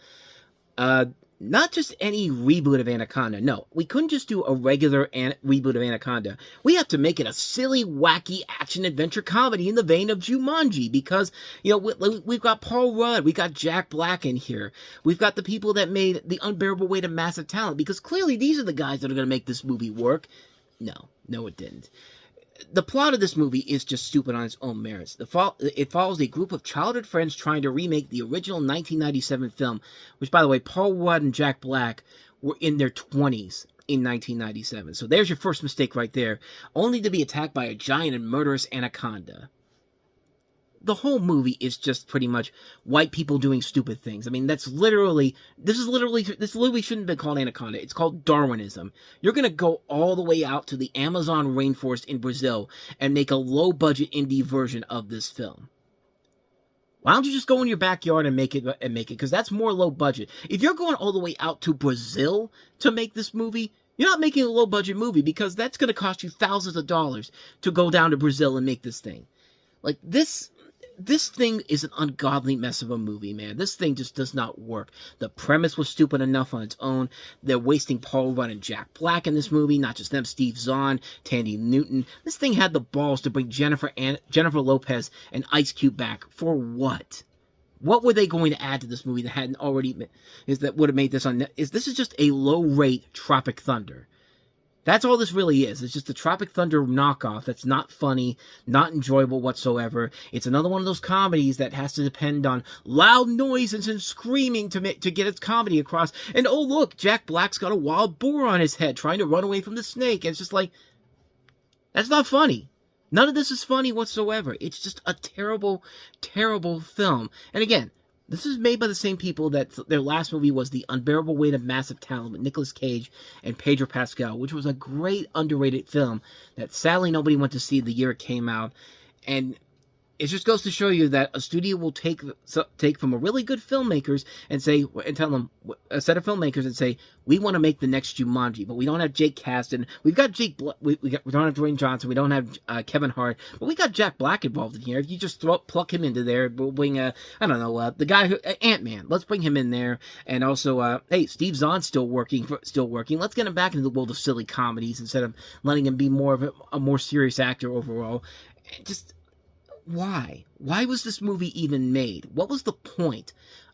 Not just any reboot of Anaconda. No, we couldn't just do a regular reboot of Anaconda. We have to make it a silly, wacky action-adventure comedy in the vein of Jumanji, because, you know, we've got Paul Rudd, we've got Jack Black in here, we've got the people that made The Unbearable Weight of Massive Talent, because clearly these are the guys that are going to make this movie work. No, it didn't. The plot of this movie is just stupid on its own merits. It follows a group of childhood friends trying to remake the original 1997 film, which, by the way, Paul Rudd and Jack Black were in their 20s in 1997. So there's your first mistake right there, only to be attacked by a giant and murderous anaconda. The whole movie is just pretty much white people doing stupid things. I mean, this literally shouldn't have been called Anaconda. It's called Darwinism. You're going to go all the way out to the Amazon rainforest in Brazil and make a low-budget indie version of this film. Why don't you just go in your backyard and make it? Because that's more low budget. If you're going all the way out to Brazil to make this movie, you're not making a low-budget movie, because that's going to cost you thousands of dollars to go down to Brazil and make this thing. Like, this thing is an ungodly mess of a movie, man. This thing just does not work. The premise was stupid enough on its own. They're wasting Paul Rudd and Jack Black in this movie. Not just them, Steve Zahn, Tandy Newton. This thing had the balls to bring Jennifer Lopez and Ice Cube back. For what? What were they going to add to this movie that hadn't already... that would have made this on... This is just a low-rate Tropic Thunder. That's all this really is. It's just a Tropic Thunder knockoff that's not funny, not enjoyable whatsoever. It's another one of those comedies that has to depend on loud noises and screaming to get its comedy across. And oh look, Jack Black's got a wild boar on his head trying to run away from the snake. And it's just like, that's not funny. None of this is funny whatsoever. It's just a terrible, terrible film. And again, this is made by the same people that their last movie was The Unbearable Weight of Massive Talent with Nicolas Cage and Pedro Pascal, which was a great underrated film that sadly nobody went to see the year it came out. And it just goes to show you that a studio will take from a really good filmmakers and tell them, a set of filmmakers and say, we want to make the next Jumanji, but we don't have Jake Kasdan. We've got we don't have Dwayne Johnson. We don't have Kevin Hart, but we got Jack Black involved in here. If you just pluck him into there, we'll bring the guy who Ant-Man. Let's bring him in there, and also hey, Steve Zahn's still working. Let's get him back into the world of silly comedies instead of letting him be more of a more serious actor overall. Just. Why? Why was this movie even made? What was the point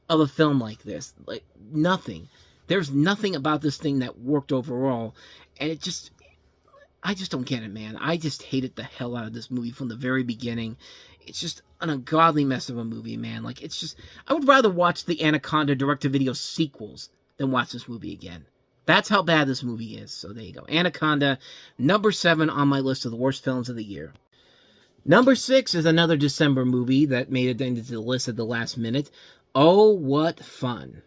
of a film like this? Like, nothing. There's nothing about this thing that worked overall. And I just don't get it, man. I just hated the hell out of this movie from the very beginning. It's just an ungodly mess of a movie, man. Like, it's just... I would rather watch the Anaconda direct-to-video sequels than watch this movie again. That's how bad this movie is. So there you go. Anaconda, number 7 on my list of the worst films of the year. Number 6 is another December movie that made it into the list at the last minute. Oh, What Fun.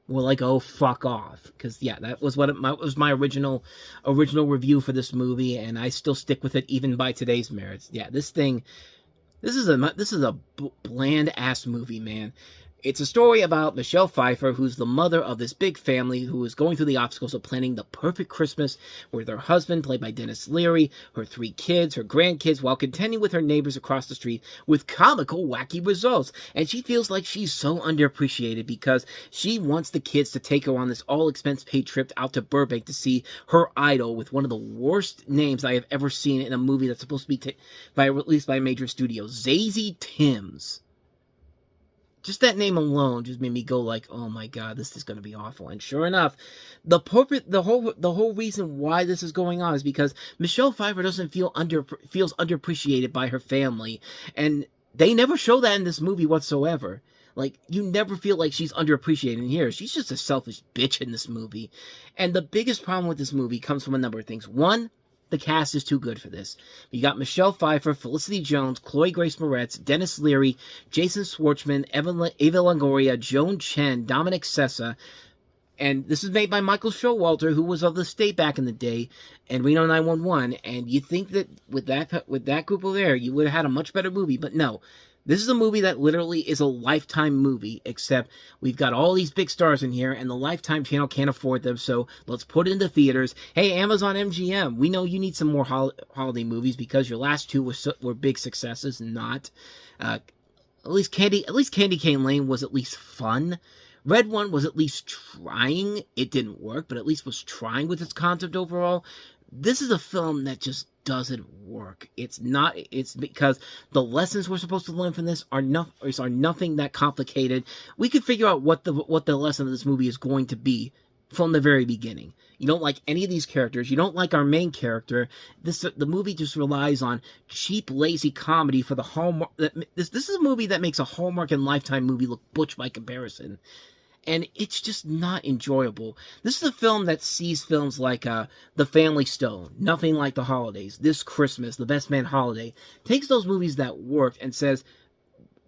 Well, like, oh, fuck off. Because, yeah, that was was my original review for this movie, and I still stick with it even by today's merits. Yeah, this is a bland-ass movie, man. It's a story about Michelle Pfeiffer, who's the mother of this big family who is going through the obstacles of planning the perfect Christmas with her husband, played by Dennis Leary, her 3 kids, her grandkids, while contending with her neighbors across the street with comical, wacky results. And she feels like she's so underappreciated because she wants the kids to take her on this all-expense-paid trip out to Burbank to see her idol with one of the worst names I have ever seen in a movie that's supposed to be released by a major studio, Zazie Timms. Just that name alone just made me go like, oh my god, this is going to be awful. And sure enough, the whole reason why this is going on is because Michelle Pfeiffer feels underappreciated by her family, and they never show that in this movie whatsoever. Like, you never feel like she's underappreciated in here. She's just a selfish bitch in this movie. And the biggest problem with this movie comes from a number of things. One, the cast is too good for this. You got Michelle Pfeiffer, Felicity Jones, Chloe Grace Moretz, Dennis Leary, Jason Schwartzman, Eva Longoria, Joan Chen, Dominic Sessa, and this is made by Michael Showalter, who was of the state back in the day, and Reno 911, and you think that with that group over there, you would have had a much better movie, but no. This is a movie that literally is a Lifetime movie, except we've got all these big stars in here, and the Lifetime channel can't afford them, so let's put it into theaters. Hey, Amazon MGM, we know you need some more holiday movies because your last 2 were big successes, not. At least Candy Cane Lane was at least fun. Red One was at least trying. It didn't work, but at least was trying with its concept overall. This is a film that just doesn't work. It's because the lessons we're supposed to learn from this are nothing that complicated. We could figure out what the lesson of this movie is going to be from the very beginning. You don't like any of these characters. You don't like our main character. The movie just relies on cheap, lazy comedy for the Hallmark. This is a movie that makes a Hallmark and Lifetime movie look butch by comparison. And it's just not enjoyable. This is a film that sees films like The Family Stone, Nothing Like the Holidays, This Christmas, The Best Man Holiday, takes those movies that worked and says,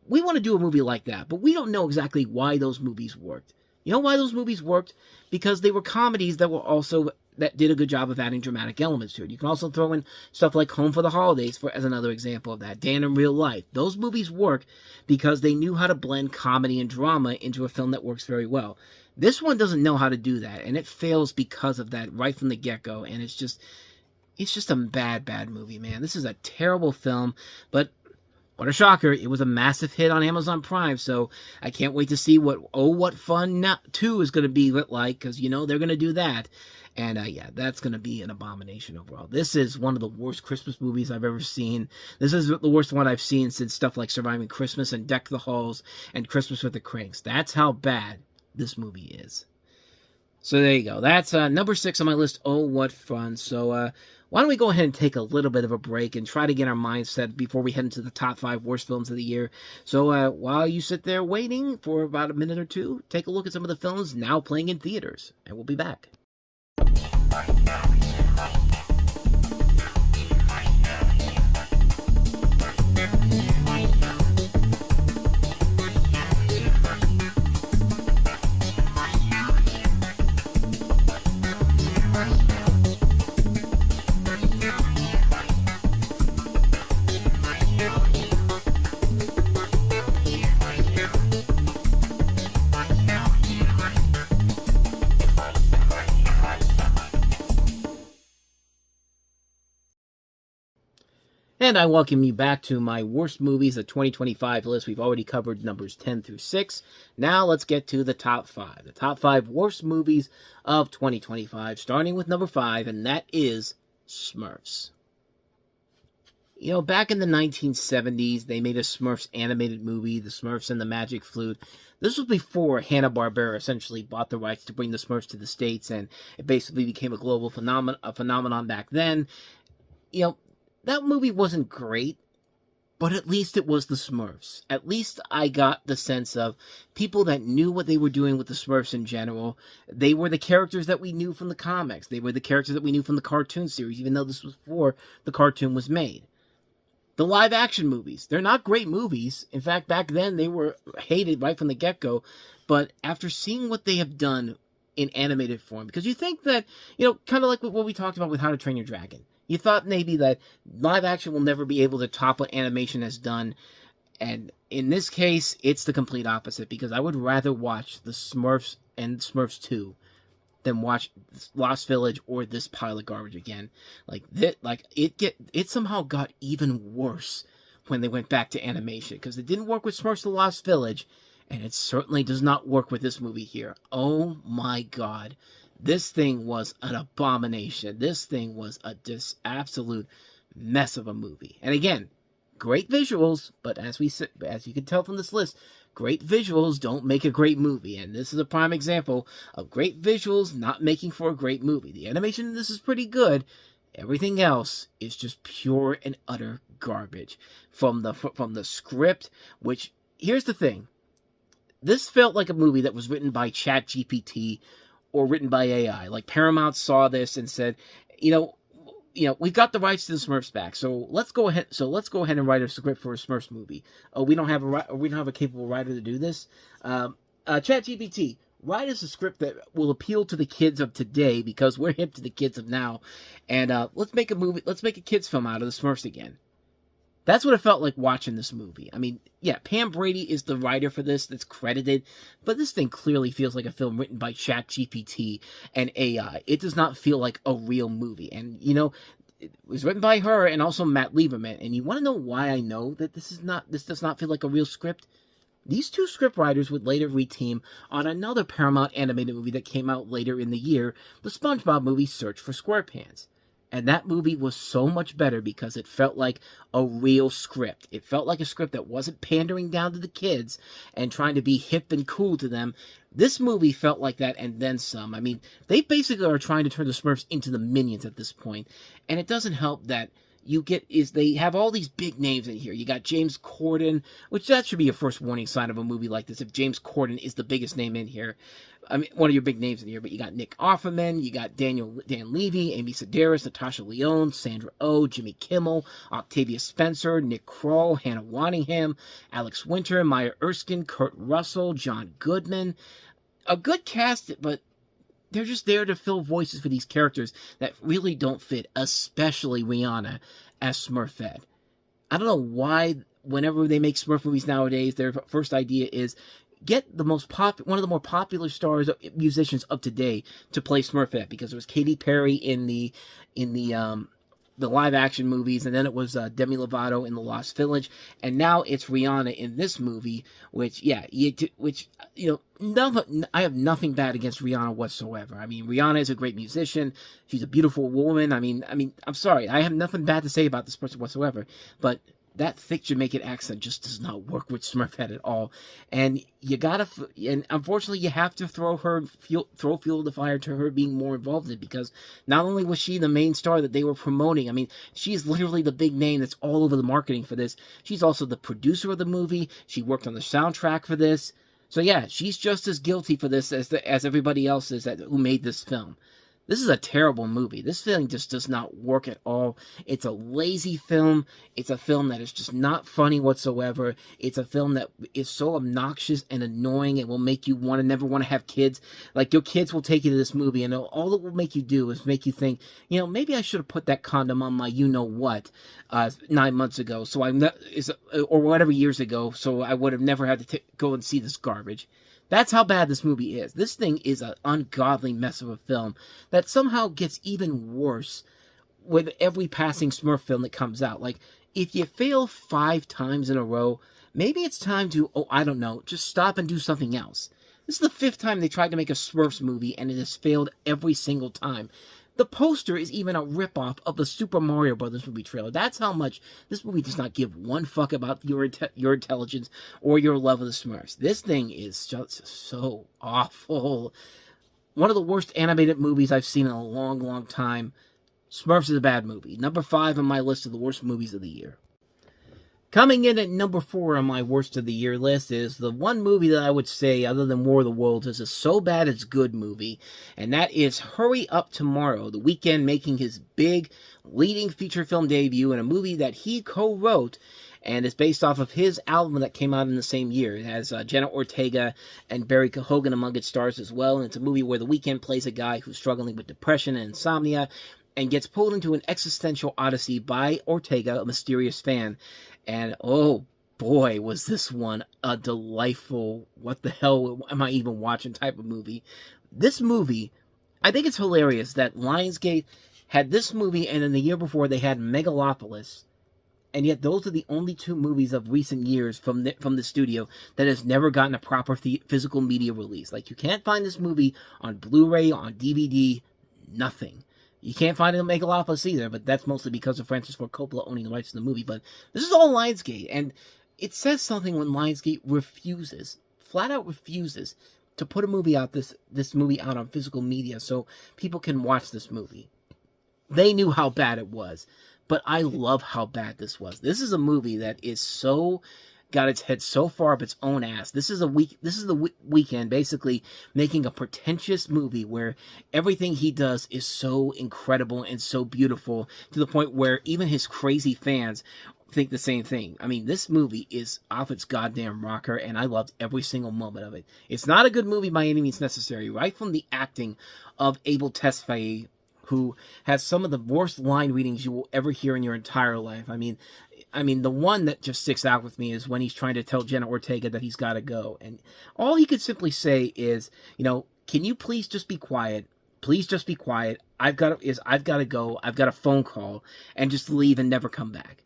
we want to do a movie like that, but we don't know exactly why those movies worked. You know why those movies worked? Because they were comedies that did a good job of adding dramatic elements to it. You can also throw in stuff like Home for the Holidays as another example of that. Dan in Real Life. Those movies work because they knew how to blend comedy and drama into a film that works very well. This one doesn't know how to do that, and it fails because of that right from the get-go, and it's just a bad movie, man. This is a terrible film, but what a shocker, it was a massive hit on Amazon Prime, so I can't wait to see what Oh What Fun 2 is going to be like, because, you know, they're going to do that. And, yeah, that's going to be an abomination overall. This is one of the worst Christmas movies I've ever seen. This is the worst one I've seen since stuff like Surviving Christmas and Deck the Halls and Christmas with the Cranks. That's how bad this movie is. So there you go. That's number 6 on my list, Oh What Fun. So, why don't we go ahead and take a little bit of a break and try to get our minds set before we head into the top 5 worst films of the year. So while you sit there waiting for about a minute or two, take a look at some of the films now playing in theaters, and we'll be back. And I welcome you back to my worst movies of 2025 list. We've already covered numbers 10 through 6. Now let's get to the top 5. The top 5 worst movies of 2025, starting with number 5, and that is Smurfs. You know, back in the 1970s, they made a Smurfs animated movie, The Smurfs and the Magic Flute. This was before Hanna-Barbera essentially bought the rights to bring the Smurfs to the States, and it basically became a global phenomenon back then. You know, that movie wasn't great, but at least it was the Smurfs. At least I got the sense of people that knew what they were doing with the Smurfs in general. They were the characters that we knew from the comics. They were the characters that we knew from the cartoon series, even though this was before the cartoon was made. The live-action movies, they're not great movies. In fact, back then, they were hated right from the get-go. But after seeing what they have done in animated form, because you think that, you know, kind of like what we talked about with How to Train Your Dragon. You thought maybe that live-action will never be able to top what animation has done. And in this case, it's the complete opposite, because I would rather watch The Smurfs and Smurfs 2 than watch Lost Village or this pile of garbage again. It somehow got even worse when they went back to animation, because it didn't work with Smurfs the Lost Village, and it certainly does not work with this movie here. Oh my god. This thing was an abomination. This thing was a absolute mess of a movie. And again, great visuals, but as you can tell from this list, great visuals don't make a great movie, and this is a prime example of great visuals not making for a great movie. The animation in this is pretty good. Everything else is just pure and utter garbage. From the script, which, here's the thing. This felt like a movie that was written by ChatGPT or written by AI. Like, Paramount saw this and said, you know, we've got the rights to the Smurfs back, so let's go ahead and write a script for a Smurfs movie. Oh, we don't have a capable writer to do this. ChatGPT, write us a script that will appeal to the kids of today, because we're hip to the kids of now, and let's make a kids film out of the Smurfs again. That's what it felt like watching this movie. I mean, yeah, Pam Brady is the writer for this that's credited, but this thing clearly feels like a film written by ChatGPT and AI. It does not feel like a real movie. And, you know, it was written by her and also Matt Lieberman. And you want to know why I know that this does not feel like a real script? These two scriptwriters would later reteam on another Paramount animated movie that came out later in the year, the SpongeBob movie Search for SquarePants. And that movie was so much better because it felt like a real script. It felt like a script that wasn't pandering down to the kids and trying to be hip and cool to them. This movie felt like that and then some. I mean, they basically are trying to turn the Smurfs into the Minions at this point. And it doesn't help that they have all these big names in here. You got James Corden, which that should be your first warning sign of a movie like this, if James Corden is the biggest name in here. I mean, one of your big names in here, but you got Nick Offerman, you got Dan Levy, Amy Sedaris, Natasha Lyonne, Sandra Oh, Jimmy Kimmel, Octavia Spencer, Nick Kroll, Hannah Waddingham, Alex Winter, Maya Erskine, Kurt Russell, John Goodman. A good cast, but they're just there to fill voices for these characters that really don't fit, especially Rihanna as Smurfette. I don't know why, whenever they make Smurf movies nowadays, their first idea is get one of the more popular stars, musicians of today to play Smurfette, because it was Katy Perry in the live action movies, and then it was Demi Lovato in The Lost Village, and now it's Rihanna in this movie, I have nothing bad against Rihanna whatsoever. I mean, Rihanna is a great musician. She's a beautiful woman. I mean, I'm sorry. I have nothing bad to say about this person whatsoever, but that thick Jamaican accent just does not work with Smurfette at all. And unfortunately, you have to throw fuel to the fire to her being more involved in it, because not only was she the main star that they were promoting, I mean, she's literally the big name that's all over the marketing for this. She's also the producer of the movie. She worked on the soundtrack for this. So yeah, she's just as guilty for this as everybody else is who made this film. This is a terrible movie. This film just does not work at all. It's a lazy film. It's a film that is just not funny whatsoever. It's a film that is so obnoxious and annoying. It will make you never want to have kids. Like, your kids will take you to this movie, and all it will make you do is make you think, you know, maybe I should have put that condom on my you-know-what 9 months ago, or whatever years ago, so I would have never had to go and see this garbage. That's how bad this movie is. This thing is an ungodly mess of a film that somehow gets even worse with every passing Smurf film that comes out. Like, if you fail 5 times in a row, maybe it's time to, just stop and do something else. This is the 5th time they tried to make a Smurfs movie, and it has failed every single time. The poster is even a ripoff of the Super Mario Brothers movie trailer. That's how much this movie does not give one fuck about your intelligence or your love of the Smurfs. This thing is just so awful. One of the worst animated movies I've seen in a long, long time. Smurfs is a bad movie. Number 5 on my list of the worst movies of the year. Coming in at number 4 on my worst of the year list is the one movie that I would say, other than War of the Worlds, is a so bad it's good movie, and that is Hurry Up Tomorrow, The Weeknd making his big leading feature film debut in a movie that he co-wrote, and is based off of his album that came out in the same year. It has Jenna Ortega and Barry Keoghan among its stars as well, and it's a movie where The Weeknd plays a guy who's struggling with depression and insomnia, and gets pulled into an existential odyssey by Ortega, a mysterious fan. And oh boy, was this one a delightful, what the hell am I even watching type of movie. This movie, I think it's hilarious that Lionsgate had this movie, and then the year before they had Megalopolis, and yet those are the only 2 movies of recent years from the studio that has never gotten a proper physical media release. Like, you can't find this movie on Blu-ray, on DVD, nothing. You can't find it in Megalopolis either, but that's mostly because of Francis Ford Coppola owning the rights to the movie. But this is all Lionsgate, and it says something when Lionsgate refuses, flat out refuses, to put a movie out, this movie out on physical media so people can watch this movie. They knew how bad it was, but I love how bad this was. This is a movie that is so got its head so far up its own ass. This is the Weeknd basically making a pretentious movie where everything he does is so incredible and so beautiful to the point where even his crazy fans think the same thing. I mean, this movie is off its goddamn rocker, and I loved every single moment of it. It's not a good movie by any means necessary. Right from the acting of Abel Tesfaye, who has some of the worst line readings you will ever hear in your entire life. I mean, the one that just sticks out with me is when he's trying to tell Jenna Ortega that he's got to go. And all he could simply say is, can you please just be quiet? Please just be quiet. I've got to go. I've got a phone call, and just leave and never come back.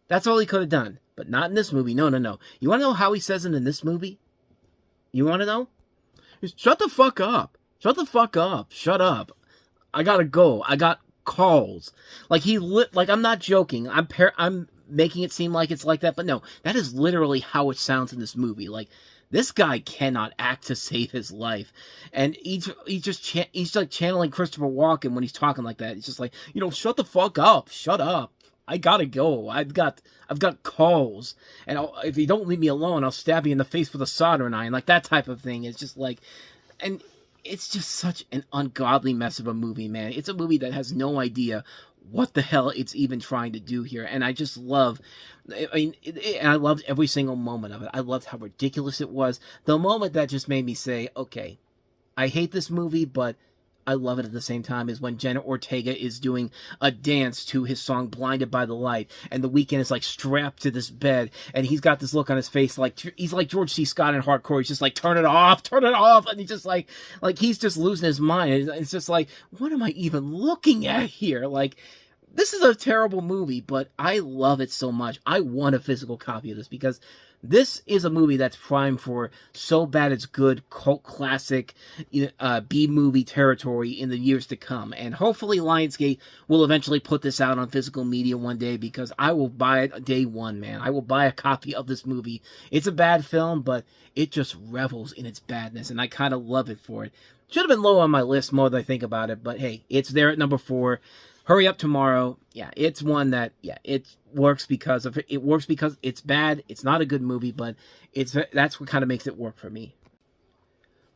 That's all he could have done. But not in this movie. No. You want to know how he says it in this movie? You want to know? Shut the fuck up. Shut the fuck up. Shut up. I gotta go. I got calls. Like, I'm not joking. I'm making it seem like it's like that, but no, that is literally how it sounds in this movie. Like, this guy cannot act to save his life, and he's like channeling Christopher Walken when he's talking like that. It's just like, shut the fuck up. Shut up. I gotta go. I've got calls, and if you don't leave me alone, I'll stab you in the face with a soldering iron. Like, that type of thing. It's just like, and it's just such an ungodly mess of a movie, man. It's a movie that has no idea what the hell it's even trying to do here. And I just love, and I loved every single moment of it. I loved how ridiculous it was. The moment that just made me say, okay, I hate this movie, but I love it at the same time, is when Jenna Ortega is doing a dance to his song Blinded by the Light, and The Weeknd is like strapped to this bed, and he's got this look on his face like he's like George C. Scott in Hardcore. He's just like, turn it off, and he's just like he's just losing his mind. It's just like, what am I even looking at here? Like, this is a terrible movie, but I love it so much. I want a physical copy of this, because this is a movie that's primed for so bad it's good cult classic B-movie territory in the years to come. And hopefully Lionsgate will eventually put this out on physical media one day, because I will buy it day one, man. I will buy a copy of this movie. It's a bad film, but it just revels in its badness, and I kind of love it for it. Should have been low on my list more than I think about it, but hey, it's there at number 4. Hurry Up Tomorrow, yeah, it's one that, yeah, it works because it's bad. It's not a good movie, but that's what kind of makes it work for me.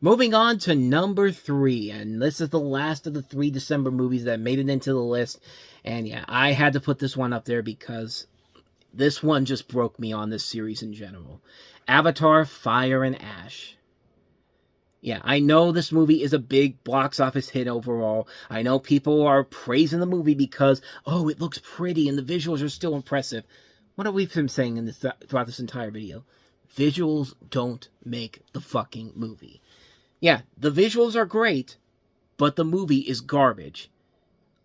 Moving on to number 3, and this is the last of the 3 December movies that made it into the list, and yeah, I had to put this one up there because this one just broke me on this series in general. Avatar: Fire and Ash. Yeah, I know this movie is a big box office hit overall. I know people are praising the movie because, oh, it looks pretty and the visuals are still impressive. What have we been saying throughout this entire video? Visuals don't make the fucking movie. Yeah, the visuals are great, but the movie is garbage.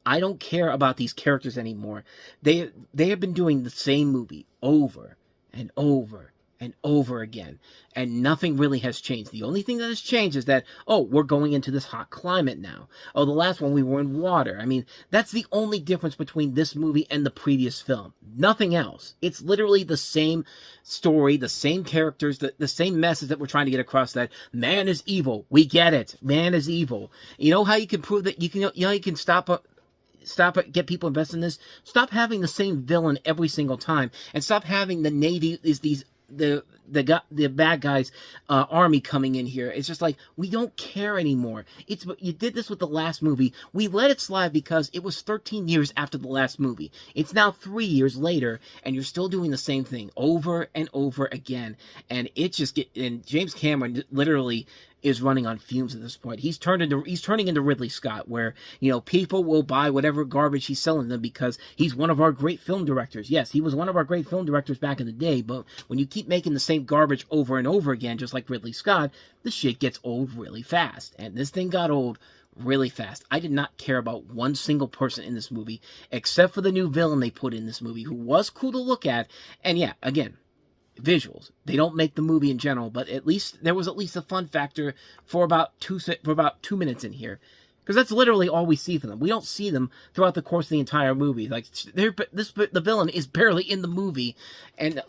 I don't care about these characters anymore. They have been doing the same movie over and over and over again. And nothing really has changed. The only thing that has changed is that, oh, we're going into this hot climate now. Oh, the last one we were in water. I mean, that's the only difference between this movie and the previous film. Nothing else. It's literally the same story, the same characters, the same message that we're trying to get across, that man is evil. We get it. Man is evil. You know how you can prove that? You can get people invested in this? Stop having the same villain every single time, and stop having the Navy is the bad guys army coming in here. It's just like, we don't care anymore. You did this with the last movie. We let it slide because it was 13 years after the last movie. It's now 3 years later, and you're still doing the same thing over and over again. And and James Cameron literally is running on fumes at this point. He's turning into Ridley Scott, where, people will buy whatever garbage he's selling them because he's one of our great film directors. Yes, he was one of our great film directors back in the day, but when you keep making the same garbage over and over again, just like Ridley Scott, the shit gets old really fast. And this thing got old really fast. I did not care about one single person in this movie, except for the new villain they put in this movie, who was cool to look at. And yeah, again, visuals. They don't make the movie in general, but at least there was at least a fun factor for about 2 minutes in here. Because that's literally all we see from them. We don't see them throughout the course of the entire movie. Like, the villain is barely in the movie, and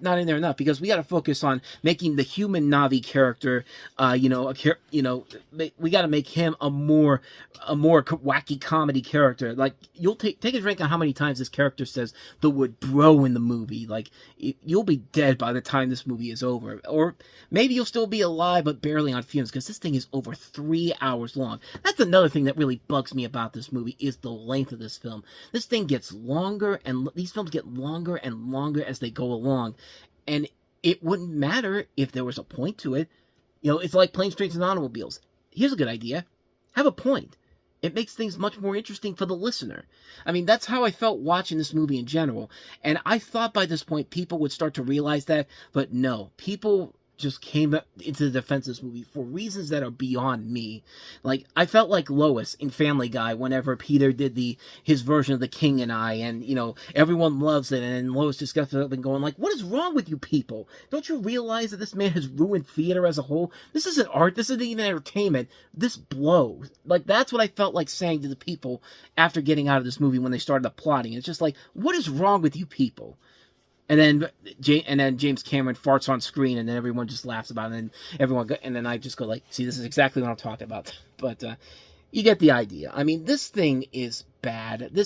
not in there enough, because we got to focus on making the human Navi character, we got to make him a more wacky comedy character. Like, you'll take a drink on how many times this character says the word bro in the movie. Like, you'll be dead by the time this movie is over, or maybe you'll still be alive but barely on fumes, because this thing is over 3 hours long. That's another thing that really bugs me about this movie, is the length of this film. This thing gets longer, and these films get longer and longer as they go along, and it wouldn't matter if there was a point to it. It's like Planes, Trains, and Automobiles. Here's a good idea. Have a point. It makes things much more interesting for the listener. I mean, that's how I felt watching this movie in general, and I thought by this point people would start to realize that, but no, people just came into the defense of this movie for reasons that are beyond me. Like, I felt like Lois in Family Guy whenever Peter did his version of The King and I, and, everyone loves it, and Lois just got up and going like, what is wrong with you people? Don't you realize that this man has ruined theater as a whole? This isn't art, this isn't even entertainment, this blows. Like, that's what I felt like saying to the people after getting out of this movie when they started applauding. It's just like, what is wrong with you people? And then James Cameron farts on screen, and then everyone just laughs about it, and then I just go like, see, this is exactly what I'm talking about. But you get the idea. I mean, this thing is bad. The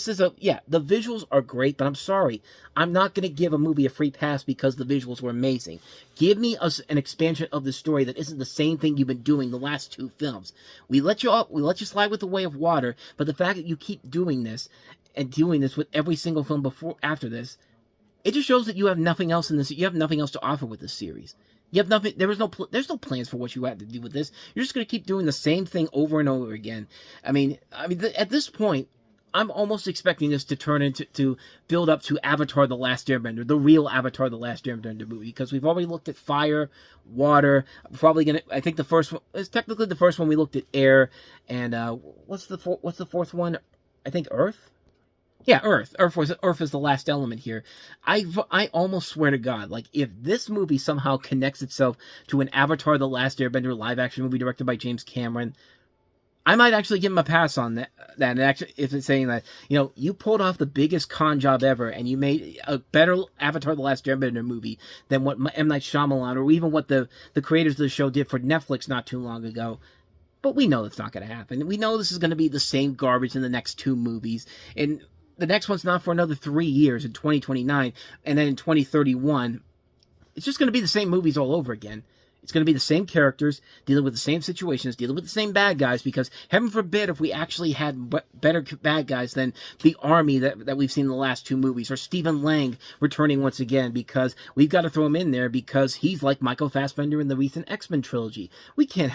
visuals are great, but I'm sorry, I'm not going to give a movie a free pass because the visuals were amazing. Give me an expansion of the story that isn't the same thing you've been doing the last two films. We let you slide with The Way of Water, but the fact that you keep doing this with every single film after this, it just shows that you have nothing else in this. You have nothing else to offer with this series. You have nothing. There's no plans for what you had to do with this. You're just going to keep doing the same thing over and over again. I mean, at this point, I'm almost expecting this to turn to build up to Avatar: The Last Airbender, the real Avatar: The Last Airbender movie, because we've already looked at fire, water. I think the first one is technically the first one. We looked at air, and what's the fourth one? I think Earth. Yeah, Earth. Earth is the last element here. I almost swear to God, like, if this movie somehow connects itself to an Avatar: The Last Airbender live-action movie directed by James Cameron, I might actually give him a pass on that. And actually, if it's saying that, you pulled off the biggest con job ever, and you made a better Avatar: The Last Airbender movie than what M. Night Shyamalan, or even what the creators of the show did for Netflix not too long ago. But we know that's not going to happen. We know this is going to be the same garbage in the next two movies, and the next one's not for another 3 years in 2029, and then in 2031, it's just going to be the same movies all over again. It's going to be the same characters, dealing with the same situations, dealing with the same bad guys, because heaven forbid if we actually had better bad guys than the army that we've seen in the last two movies, or Stephen Lang returning once again, because we've got to throw him in there because he's like Michael Fassbender in the recent X-Men trilogy. We can't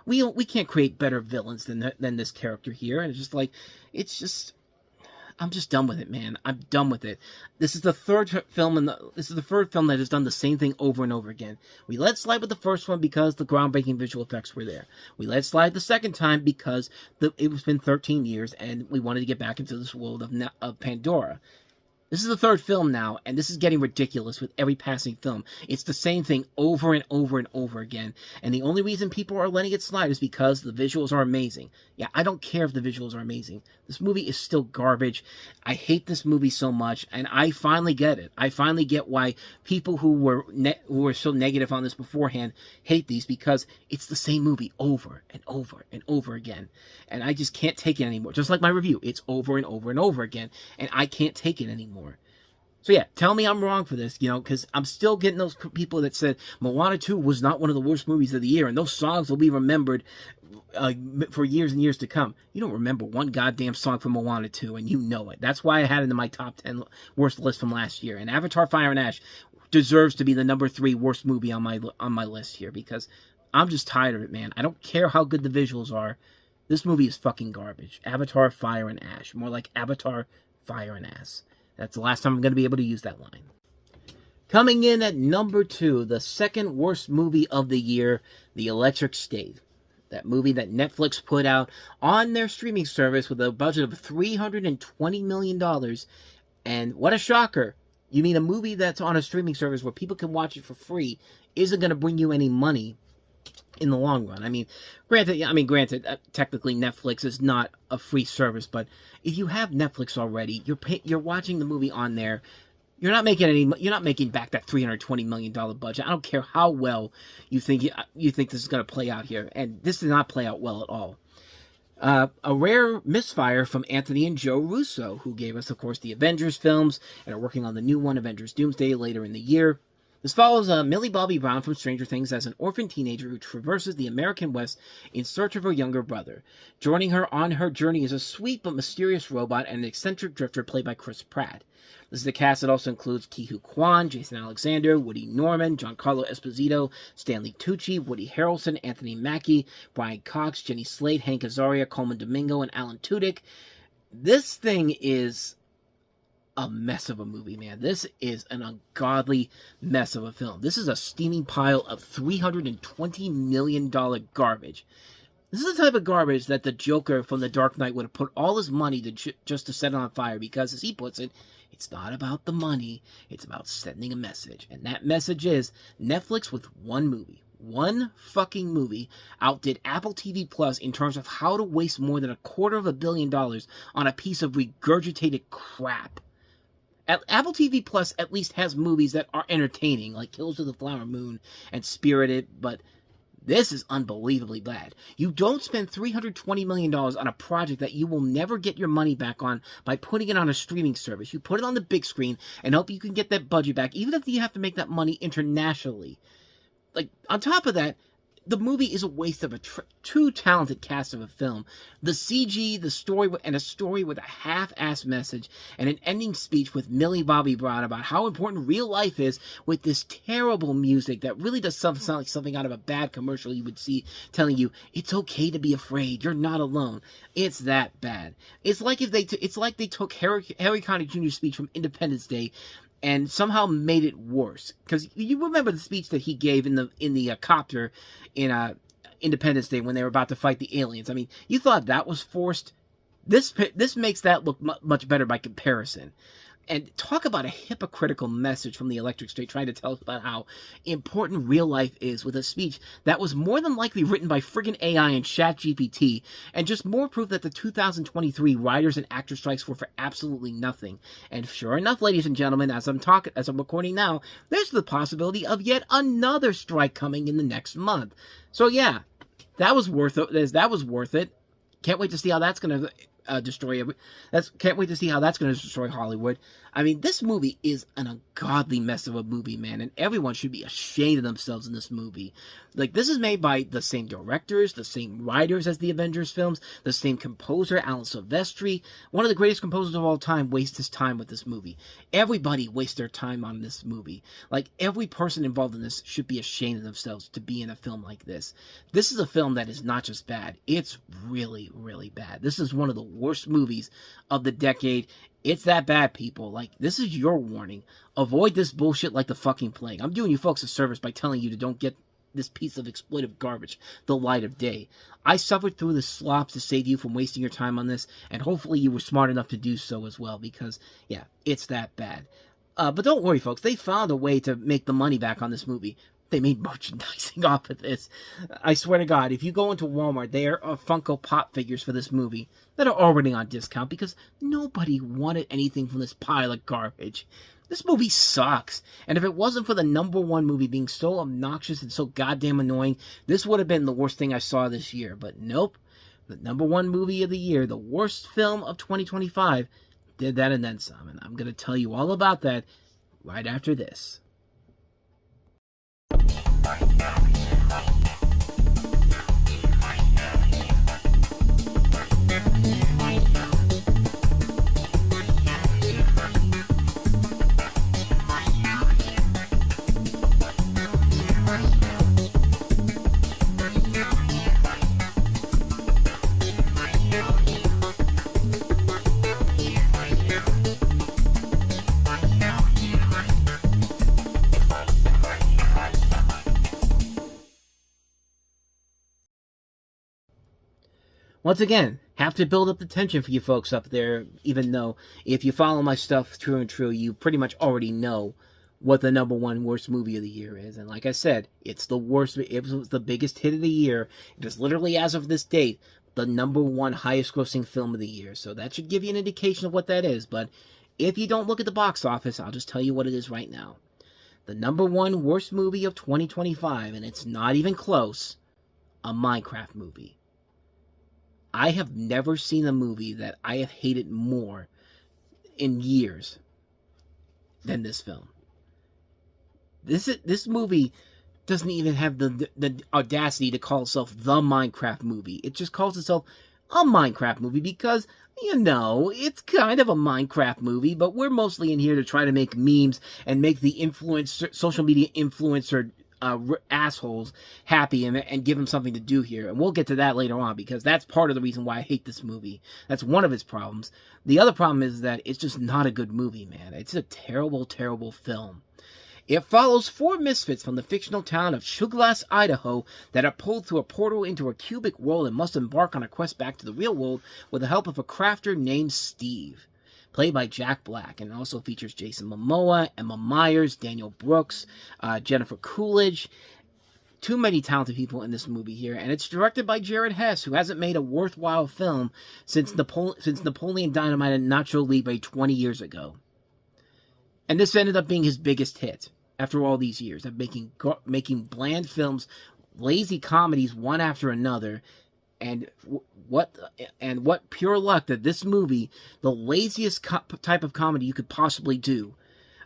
we can't create better villains than this character here, and I'm just done with it, man. I'm done with it. This is the third film that has done the same thing over and over again. We let slide with the first one because the groundbreaking visual effects were there. We let slide the second time because it's been 13 years and we wanted to get back into this world of Pandora. This is the third film now, and this is getting ridiculous with every passing film. It's the same thing over and over and over again, and the only reason people are letting it slide is because the visuals are amazing. Yeah, I don't care if the visuals are amazing. This movie is still garbage. I hate this movie so much, and I finally get it. I finally get why people who were so negative on this beforehand hate these, because it's the same movie over and over and over again, and I just can't take it anymore. Just like my review, it's over and over and over again, and I can't take it anymore. So yeah, tell me I'm wrong for this, because I'm still getting those people that said Moana 2 was not one of the worst movies of the year, and those songs will be remembered for years and years to come. You don't remember one goddamn song from Moana 2, and you know it. That's why I had it in my top 10 worst list from last year. And Avatar: Fire and Ash deserves to be the number 3 worst movie on my list here, because I'm just tired of it, man. I don't care how good the visuals are. This movie is fucking garbage. Avatar: Fire and Ash. More like Avatar: Fire and Ass. That's the last time I'm going to be able to use that line. Coming in at number 2, the second worst movie of the year, The Electric State. That movie that Netflix put out on their streaming service with a budget of $320 million. And what a shocker. You mean a movie that's on a streaming service where people can watch it for free isn't going to bring you any money in the long run. Granted, technically Netflix is not a free service, but if you have Netflix already, you're watching the movie on there. You're not making back that $320 million budget. I don't care how well you think this is going to play out here, and this did not play out well at all. A rare misfire from Anthony and Joe Russo, who gave us, of course, the Avengers films and are working on the new one, Avengers Doomsday, later in the year. This follows Millie Bobby Brown from Stranger Things as an orphan teenager who traverses the American West in search of her younger brother. Joining her on her journey is a sweet but mysterious robot and an eccentric drifter played by Chris Pratt. This is the cast that also includes Ke-Huy Quan, Jason Alexander, Woody Norman, Giancarlo Esposito, Stanley Tucci, Woody Harrelson, Anthony Mackie, Brian Cox, Jenny Slate, Hank Azaria, Coleman Domingo, and Alan Tudyk. This thing is a mess of a movie, man. This is an ungodly mess of a film. This is a steaming pile of $320 million garbage. This is the type of garbage that the Joker from The Dark Knight would have put all his money to just to set it on fire, because, as he puts it, it's not about the money, it's about sending a message. And that message is Netflix with one fucking movie outdid Apple TV Plus in terms of how to waste more than $250 million on a piece of regurgitated crap. Apple TV Plus at least has movies that are entertaining, like Killers of the Flower Moon and Spirited, but this is unbelievably bad. You don't spend $320 million on a project that you will never get your money back on by putting it on a streaming service. You put it on the big screen and hope you can get that budget back, even if you have to make that money internationally. Like, on top of that, the movie is a waste of a too talented cast of a film. The CG, the story, and a story with a half-assed message, and an ending speech with Millie Bobby Brown about how important real life is, with this terrible music that really does sound like something out of a bad commercial you would see telling you, it's okay to be afraid, you're not alone. It's that bad. It's like they took Harry Connick Jr.'s speech from Independence Day and somehow made it worse. Because you remember the speech that he gave in the copter in Independence Day when they were about to fight the aliens. I mean, you thought that was forced? This makes that look much better by comparison. And talk about a hypocritical message from the Electric State trying to tell us about how important real life is with a speech that was more than likely written by friggin' AI and ChatGPT, and just more proof that the 2023 writers and actor strikes were for absolutely nothing. And sure enough, ladies and gentlemen, as I'm recording now, there's the possibility of yet another strike coming in the next month. So yeah, that was worth it. Can't wait to see how that's going to Can't wait to see how that's going to destroy Hollywood. I mean, this movie is an ungodly mess of a movie, man, and everyone should be ashamed of themselves in this movie. Like, this is made by the same directors, the same writers as the Avengers films, the same composer, Alan Silvestri. One of the greatest composers of all time wastes his time with this movie. Everybody wastes their time on this movie. Like, every person involved in this should be ashamed of themselves to be in a film like this. This is a film that is not just bad, it's really, really bad. This is one of the worst movies of the decade. It's that bad, people. Like, this is your warning. Avoid this bullshit like the fucking plague. I'm doing you folks a service by telling you to don't get this piece of exploitive garbage the light of day. I suffered through the slops to save you from wasting your time on this, and hopefully you were smart enough to do so as well, because, yeah, it's that bad. But don't worry, folks. They found a way to make the money back on this movie. They made merchandising off of this. I swear to God, if you go into Walmart, there are Funko Pop figures for this movie that are already on discount because nobody wanted anything from this pile of garbage. This movie sucks. And if it wasn't for the #1 movie being so obnoxious and so goddamn annoying, this would have been the worst thing I saw this year. But nope. The #1 movie of the year, the worst film of 2025, did that and then some. And I'm going to tell you all about that right after this. Once again, have to build up the tension for you folks up there, even though if you follow my stuff true and true, you pretty much already know what the #1 worst movie of the year is. And like I said, it's the worst. It was the biggest hit of the year. It is literally, as of this date, the #1 highest grossing film of the year. So that should give you an indication of what that is. But if you don't look at the box office, I'll just tell you what it is right now. The #1 worst movie of 2025, and it's not even close, a Minecraft movie. I have never seen a movie that I have hated more in years than this film. This movie doesn't even have the audacity to call itself the Minecraft movie. It just calls itself a Minecraft movie because, you know, it's kind of a Minecraft movie, but we're mostly in here to try to make memes and make the social media influencer assholes happy and give them something to do here. And we'll get to that later on because that's part of the reason why I hate this movie. That's one of its problems. The other problem is that it's just not a good movie, man. It's a terrible, terrible film. It follows 4 misfits from the fictional town of Sugarloaf, Idaho, that are pulled through a portal into a cubic world and must embark on a quest back to the real world with the help of a crafter named Steve, played by Jack Black, and also features Jason Momoa, Emma Myers, Daniel Brooks, Jennifer Coolidge. Too many talented people in this movie here, and it's directed by Jared Hess, who hasn't made a worthwhile film since Napoleon Dynamite and Nacho Libre 20 years ago. And this ended up being his biggest hit after all these years of making bland films, lazy comedies one after another. And what pure luck that this movie, the laziest type of comedy you could possibly do.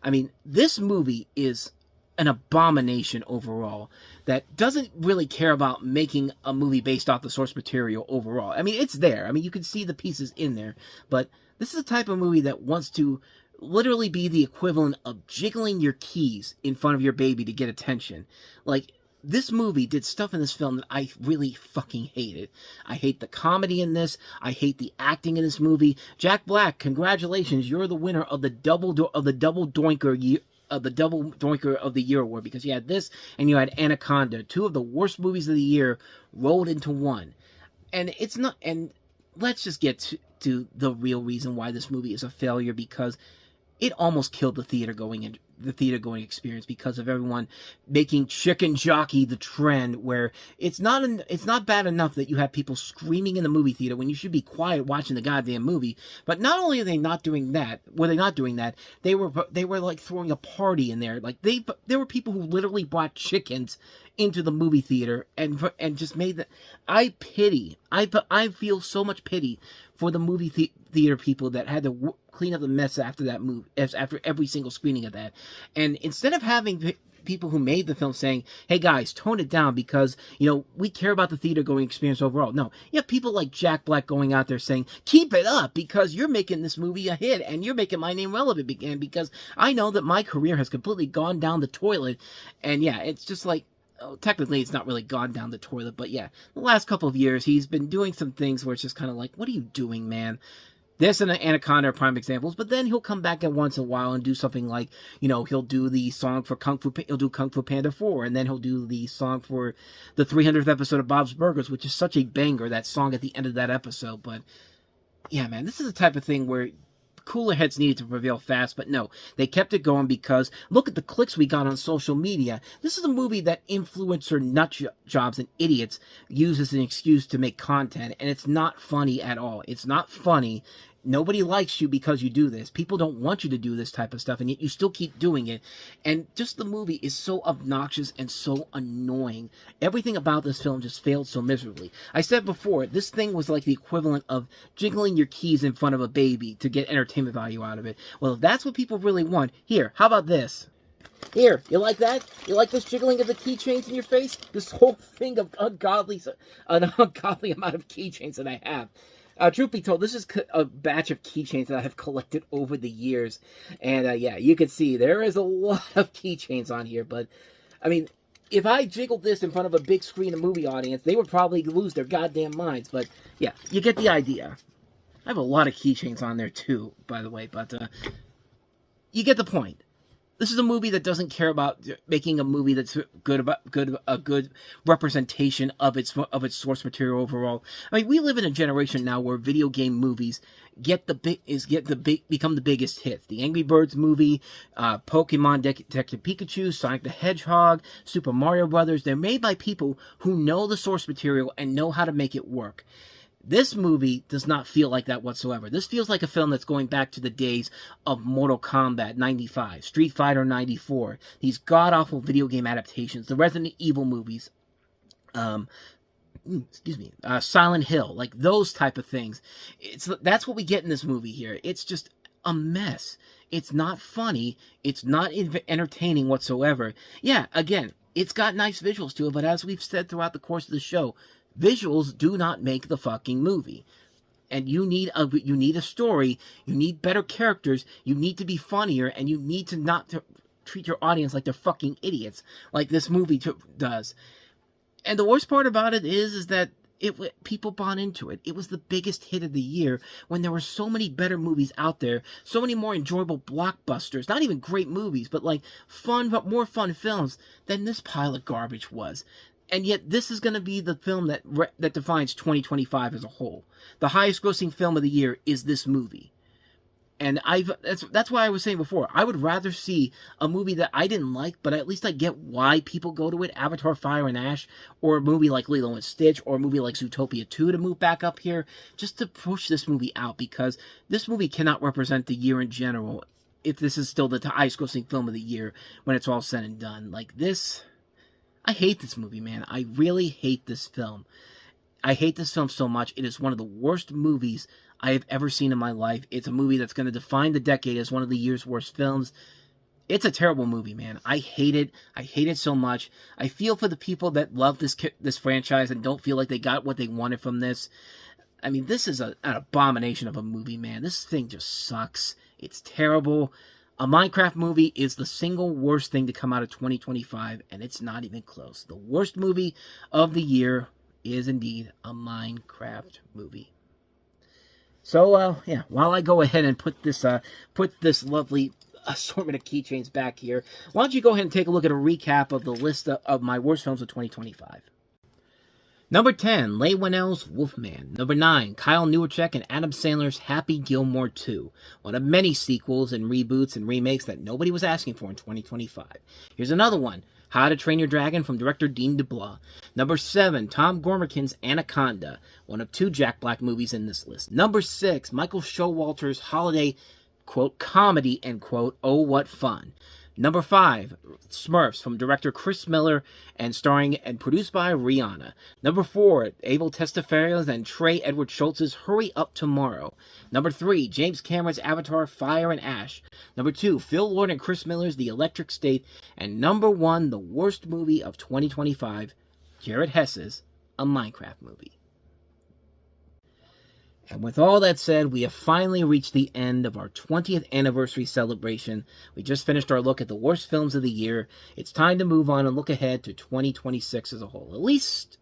I mean, this movie is an abomination overall that doesn't really care about making a movie based off the source material overall. I mean, it's there. I mean, you can see the pieces in there, but this is the type of movie that wants to literally be the equivalent of jiggling your keys in front of your baby to get attention. Like, this movie did stuff in this film that I really fucking hated. I hate the comedy in this. I hate the acting in this movie. Jack Black, congratulations, you're the winner of the double doinker of the year award, because you had this and you had Anaconda, 2 of the worst movies of the year rolled into one. And it's not. And let's just get to the real reason why this movie is a failure, because it almost killed the theater going experience because of everyone making Chicken Jockey the trend, where it's not bad enough that you have people screaming in the movie theater when you should be quiet watching the goddamn movie. But not only are they not doing that, they were like throwing a party in there. Like there were people who literally brought chickens into the movie theater and just made that. I feel so much pity for the movie theater people that had to clean up the mess after that movie, after every single screening of that. And instead of having people who made the film saying, hey guys, tone it down because, you know, we care about the theater going experience overall. No, you have people like Jack Black going out there saying, keep it up because you're making this movie a hit and you're making my name relevant again because I know that my career has completely gone down the toilet. And yeah, it's just like, technically it's not really gone down the toilet, but yeah, the last couple of years he's been doing some things where it's just kind of like, what are you doing, man? This and Anaconda are prime examples, but then he'll come back in once in a while and do something like, he'll do the song for he'll do Kung Fu Panda 4, and then he'll do the song for the 300th episode of Bob's Burgers, which is such a banger, that song at the end of that episode. But yeah, man, this is the type of thing where cooler heads needed to prevail fast, but no, they kept it going because look at the clicks we got on social media. This is a movie that influencer nut jobs and idiots use as an excuse to make content, and it's not funny at all. It's not funny. Nobody likes you because you do this. People don't want you to do this type of stuff, and yet you still keep doing it. And just the movie is so obnoxious and so annoying. Everything about this film just failed so miserably. I said before, this thing was like the equivalent of jiggling your keys in front of a baby to get entertainment value out of it. Well, if that's what people really want, here, how about this? Here, you like that? You like this jiggling of the keychains in your face? This whole thing of an ungodly amount of keychains that I have. Truth be told, this is a batch of keychains that I have collected over the years. And yeah, you can see there is a lot of keychains on here. But, I mean, if I jiggled this in front of a big screen, a movie audience, they would probably lose their goddamn minds. But, yeah, you get the idea. I have a lot of keychains on there, too, by the way. But, you get the point. This is a movie that doesn't care about making a movie that's a good representation of its source material overall. I mean, we live in a generation now where video game movies become the biggest hits. The Angry Birds movie, Pokemon Detective Pikachu, Sonic the Hedgehog, Super Mario Brothers. They're made by people who know the source material and know how to make it work. This movie does not feel like that whatsoever. This feels like a film that's going back to the days of Mortal Kombat 95, Street Fighter 94, these god-awful video game adaptations, the Resident Evil movies, Silent Hill, like those type of things. That's what we get in this movie here. It's just a mess. It's not funny. It's not entertaining whatsoever. Yeah, again, it's got nice visuals to it, but as we've said throughout the course of the show, visuals do not make the fucking movie. And you need a story, you need better characters, you need to be funnier, and you need to not treat your audience like they're fucking idiots, like this movie does. And the worst part about it is that people bought into it. It was the biggest hit of the year when there were so many better movies out there, so many more enjoyable blockbusters, not even great movies, but like more fun films than this pile of garbage was. And yet, this is going to be the film that defines 2025 as a whole. The highest grossing film of the year is this movie. And that's why I was saying before, I would rather see a movie that I didn't like, but at least I get why people go to it, Avatar Fire and Ash, or a movie like Lilo and Stitch, or a movie like Zootopia 2 to move back up here, just to push this movie out, because this movie cannot represent the year in general, if this is still the highest grossing film of the year, when it's all said and done. Like this... I hate this movie, man. I really hate this film. I hate this film so much. It is one of the worst movies I have ever seen in my life. It's a movie that's going to define the decade as one of the year's worst films. It's a terrible movie, man. I hate it. I hate it so much. I feel for the people that love this franchise and don't feel like they got what they wanted from this. I mean, this is an abomination of a movie, man. This thing just sucks. It's terrible. A Minecraft movie is the single worst thing to come out of 2025, and it's not even close. The worst movie of the year is indeed a Minecraft movie. So, yeah, while I go ahead and put this lovely assortment of keychains back here, why don't you go ahead and take a look at a recap of the list of my worst films of 2025. Number 10, Leigh Whannell's Wolfman. Number 9, Kyle Newerchek and Adam Sandler's Happy Gilmore 2. One of many sequels and reboots and remakes that nobody was asking for in 2025. Here's another one, How to Train Your Dragon from director Dean DeBlois. Number 7, Tom Gormican's Anaconda. One of 2 Jack Black movies in this list. Number 6, Michael Showalter's holiday, quote, comedy, end quote, Oh What Fun. Number 5, Smurfs from director Chris Miller and starring and produced by Rihanna. Number 4, Abel Tesfarios and Trey Edward Schultz's Hurry Up Tomorrow. Number 3, James Cameron's Avatar Fire and Ash. Number 2, Phil Lord and Chris Miller's The Electric State. And number 1, the worst movie of 2025, Jared Hess's A Minecraft Movie. And with all that said, we have finally reached the end of our 20th anniversary celebration. We just finished our look at the worst films of the year. It's time to move on and look ahead to 2026 as a whole, at least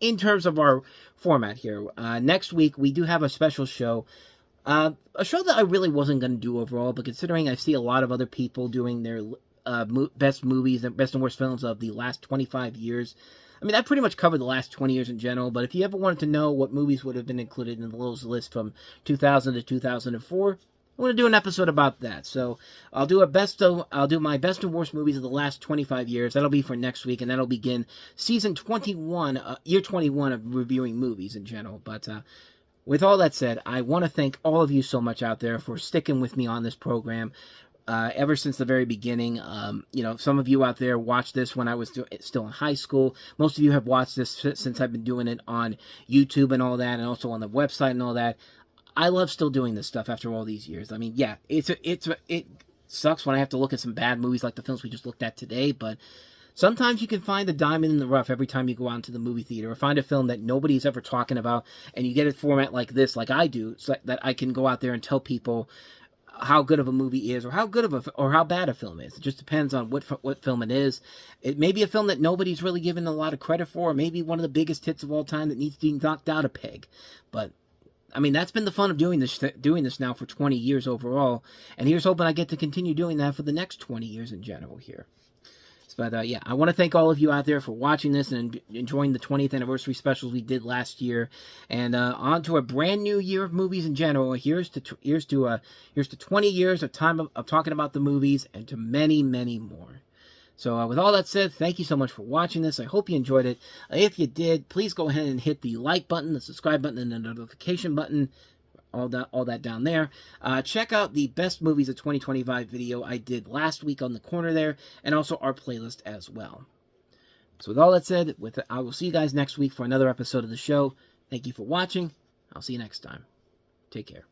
in terms of our format here. Next week, we do have a special show A show that I really wasn't going to do overall, but considering I see a lot of other people doing their best movies and best and worst films of the last 25 years. I mean, I pretty much covered the last 20 years in general, but if you ever wanted to know what movies would have been included in the Lowe's list from 2000 to 2004, I want to do an episode about that. So I'll do my best and worst movies of the last 25 years. That'll be for next week, and that'll begin season 21, year 21 of reviewing movies in general. But with all that said, I want to thank all of you so much out there for sticking with me on this program. Ever since the very beginning. Some of you out there watched this when I was still in high school. Most of you have watched this since I've been doing it on YouTube and all that, and also on the website and all that. I love still doing this stuff after all these years. I mean, yeah, it sucks when I have to look at some bad movies like the films we just looked at today, but sometimes you can find a diamond in the rough every time you go out into the movie theater, or find a film that nobody's ever talking about, and you get a format like this, like I do, so that I can go out there and tell people how good of a movie is, or how bad a film is. It just depends on what film it is. It may be a film that nobody's really given a lot of credit for, or maybe one of the biggest hits of all time that needs to be knocked out a peg. But I mean, that's been the fun of doing this now for 20 years overall, and here's hoping I get to continue doing that for the next 20 years in general here. But yeah, I want to thank all of you out there for watching this and enjoying the 20th anniversary specials we did last year. And on to a brand new year of movies in general. Here's to 20 years of time of talking about the movies, and to many, many more. So with all that said, thank you so much for watching this. I hope you enjoyed it. If you did, please go ahead and hit the like button, the subscribe button, and the notification button. All that down there. Check out the best movies of 2025 video I did last week on the corner there, and also our playlist as well. So with all that said, I will see you guys next week for another episode of the show. Thank you for watching. I'll see you next time. Take care.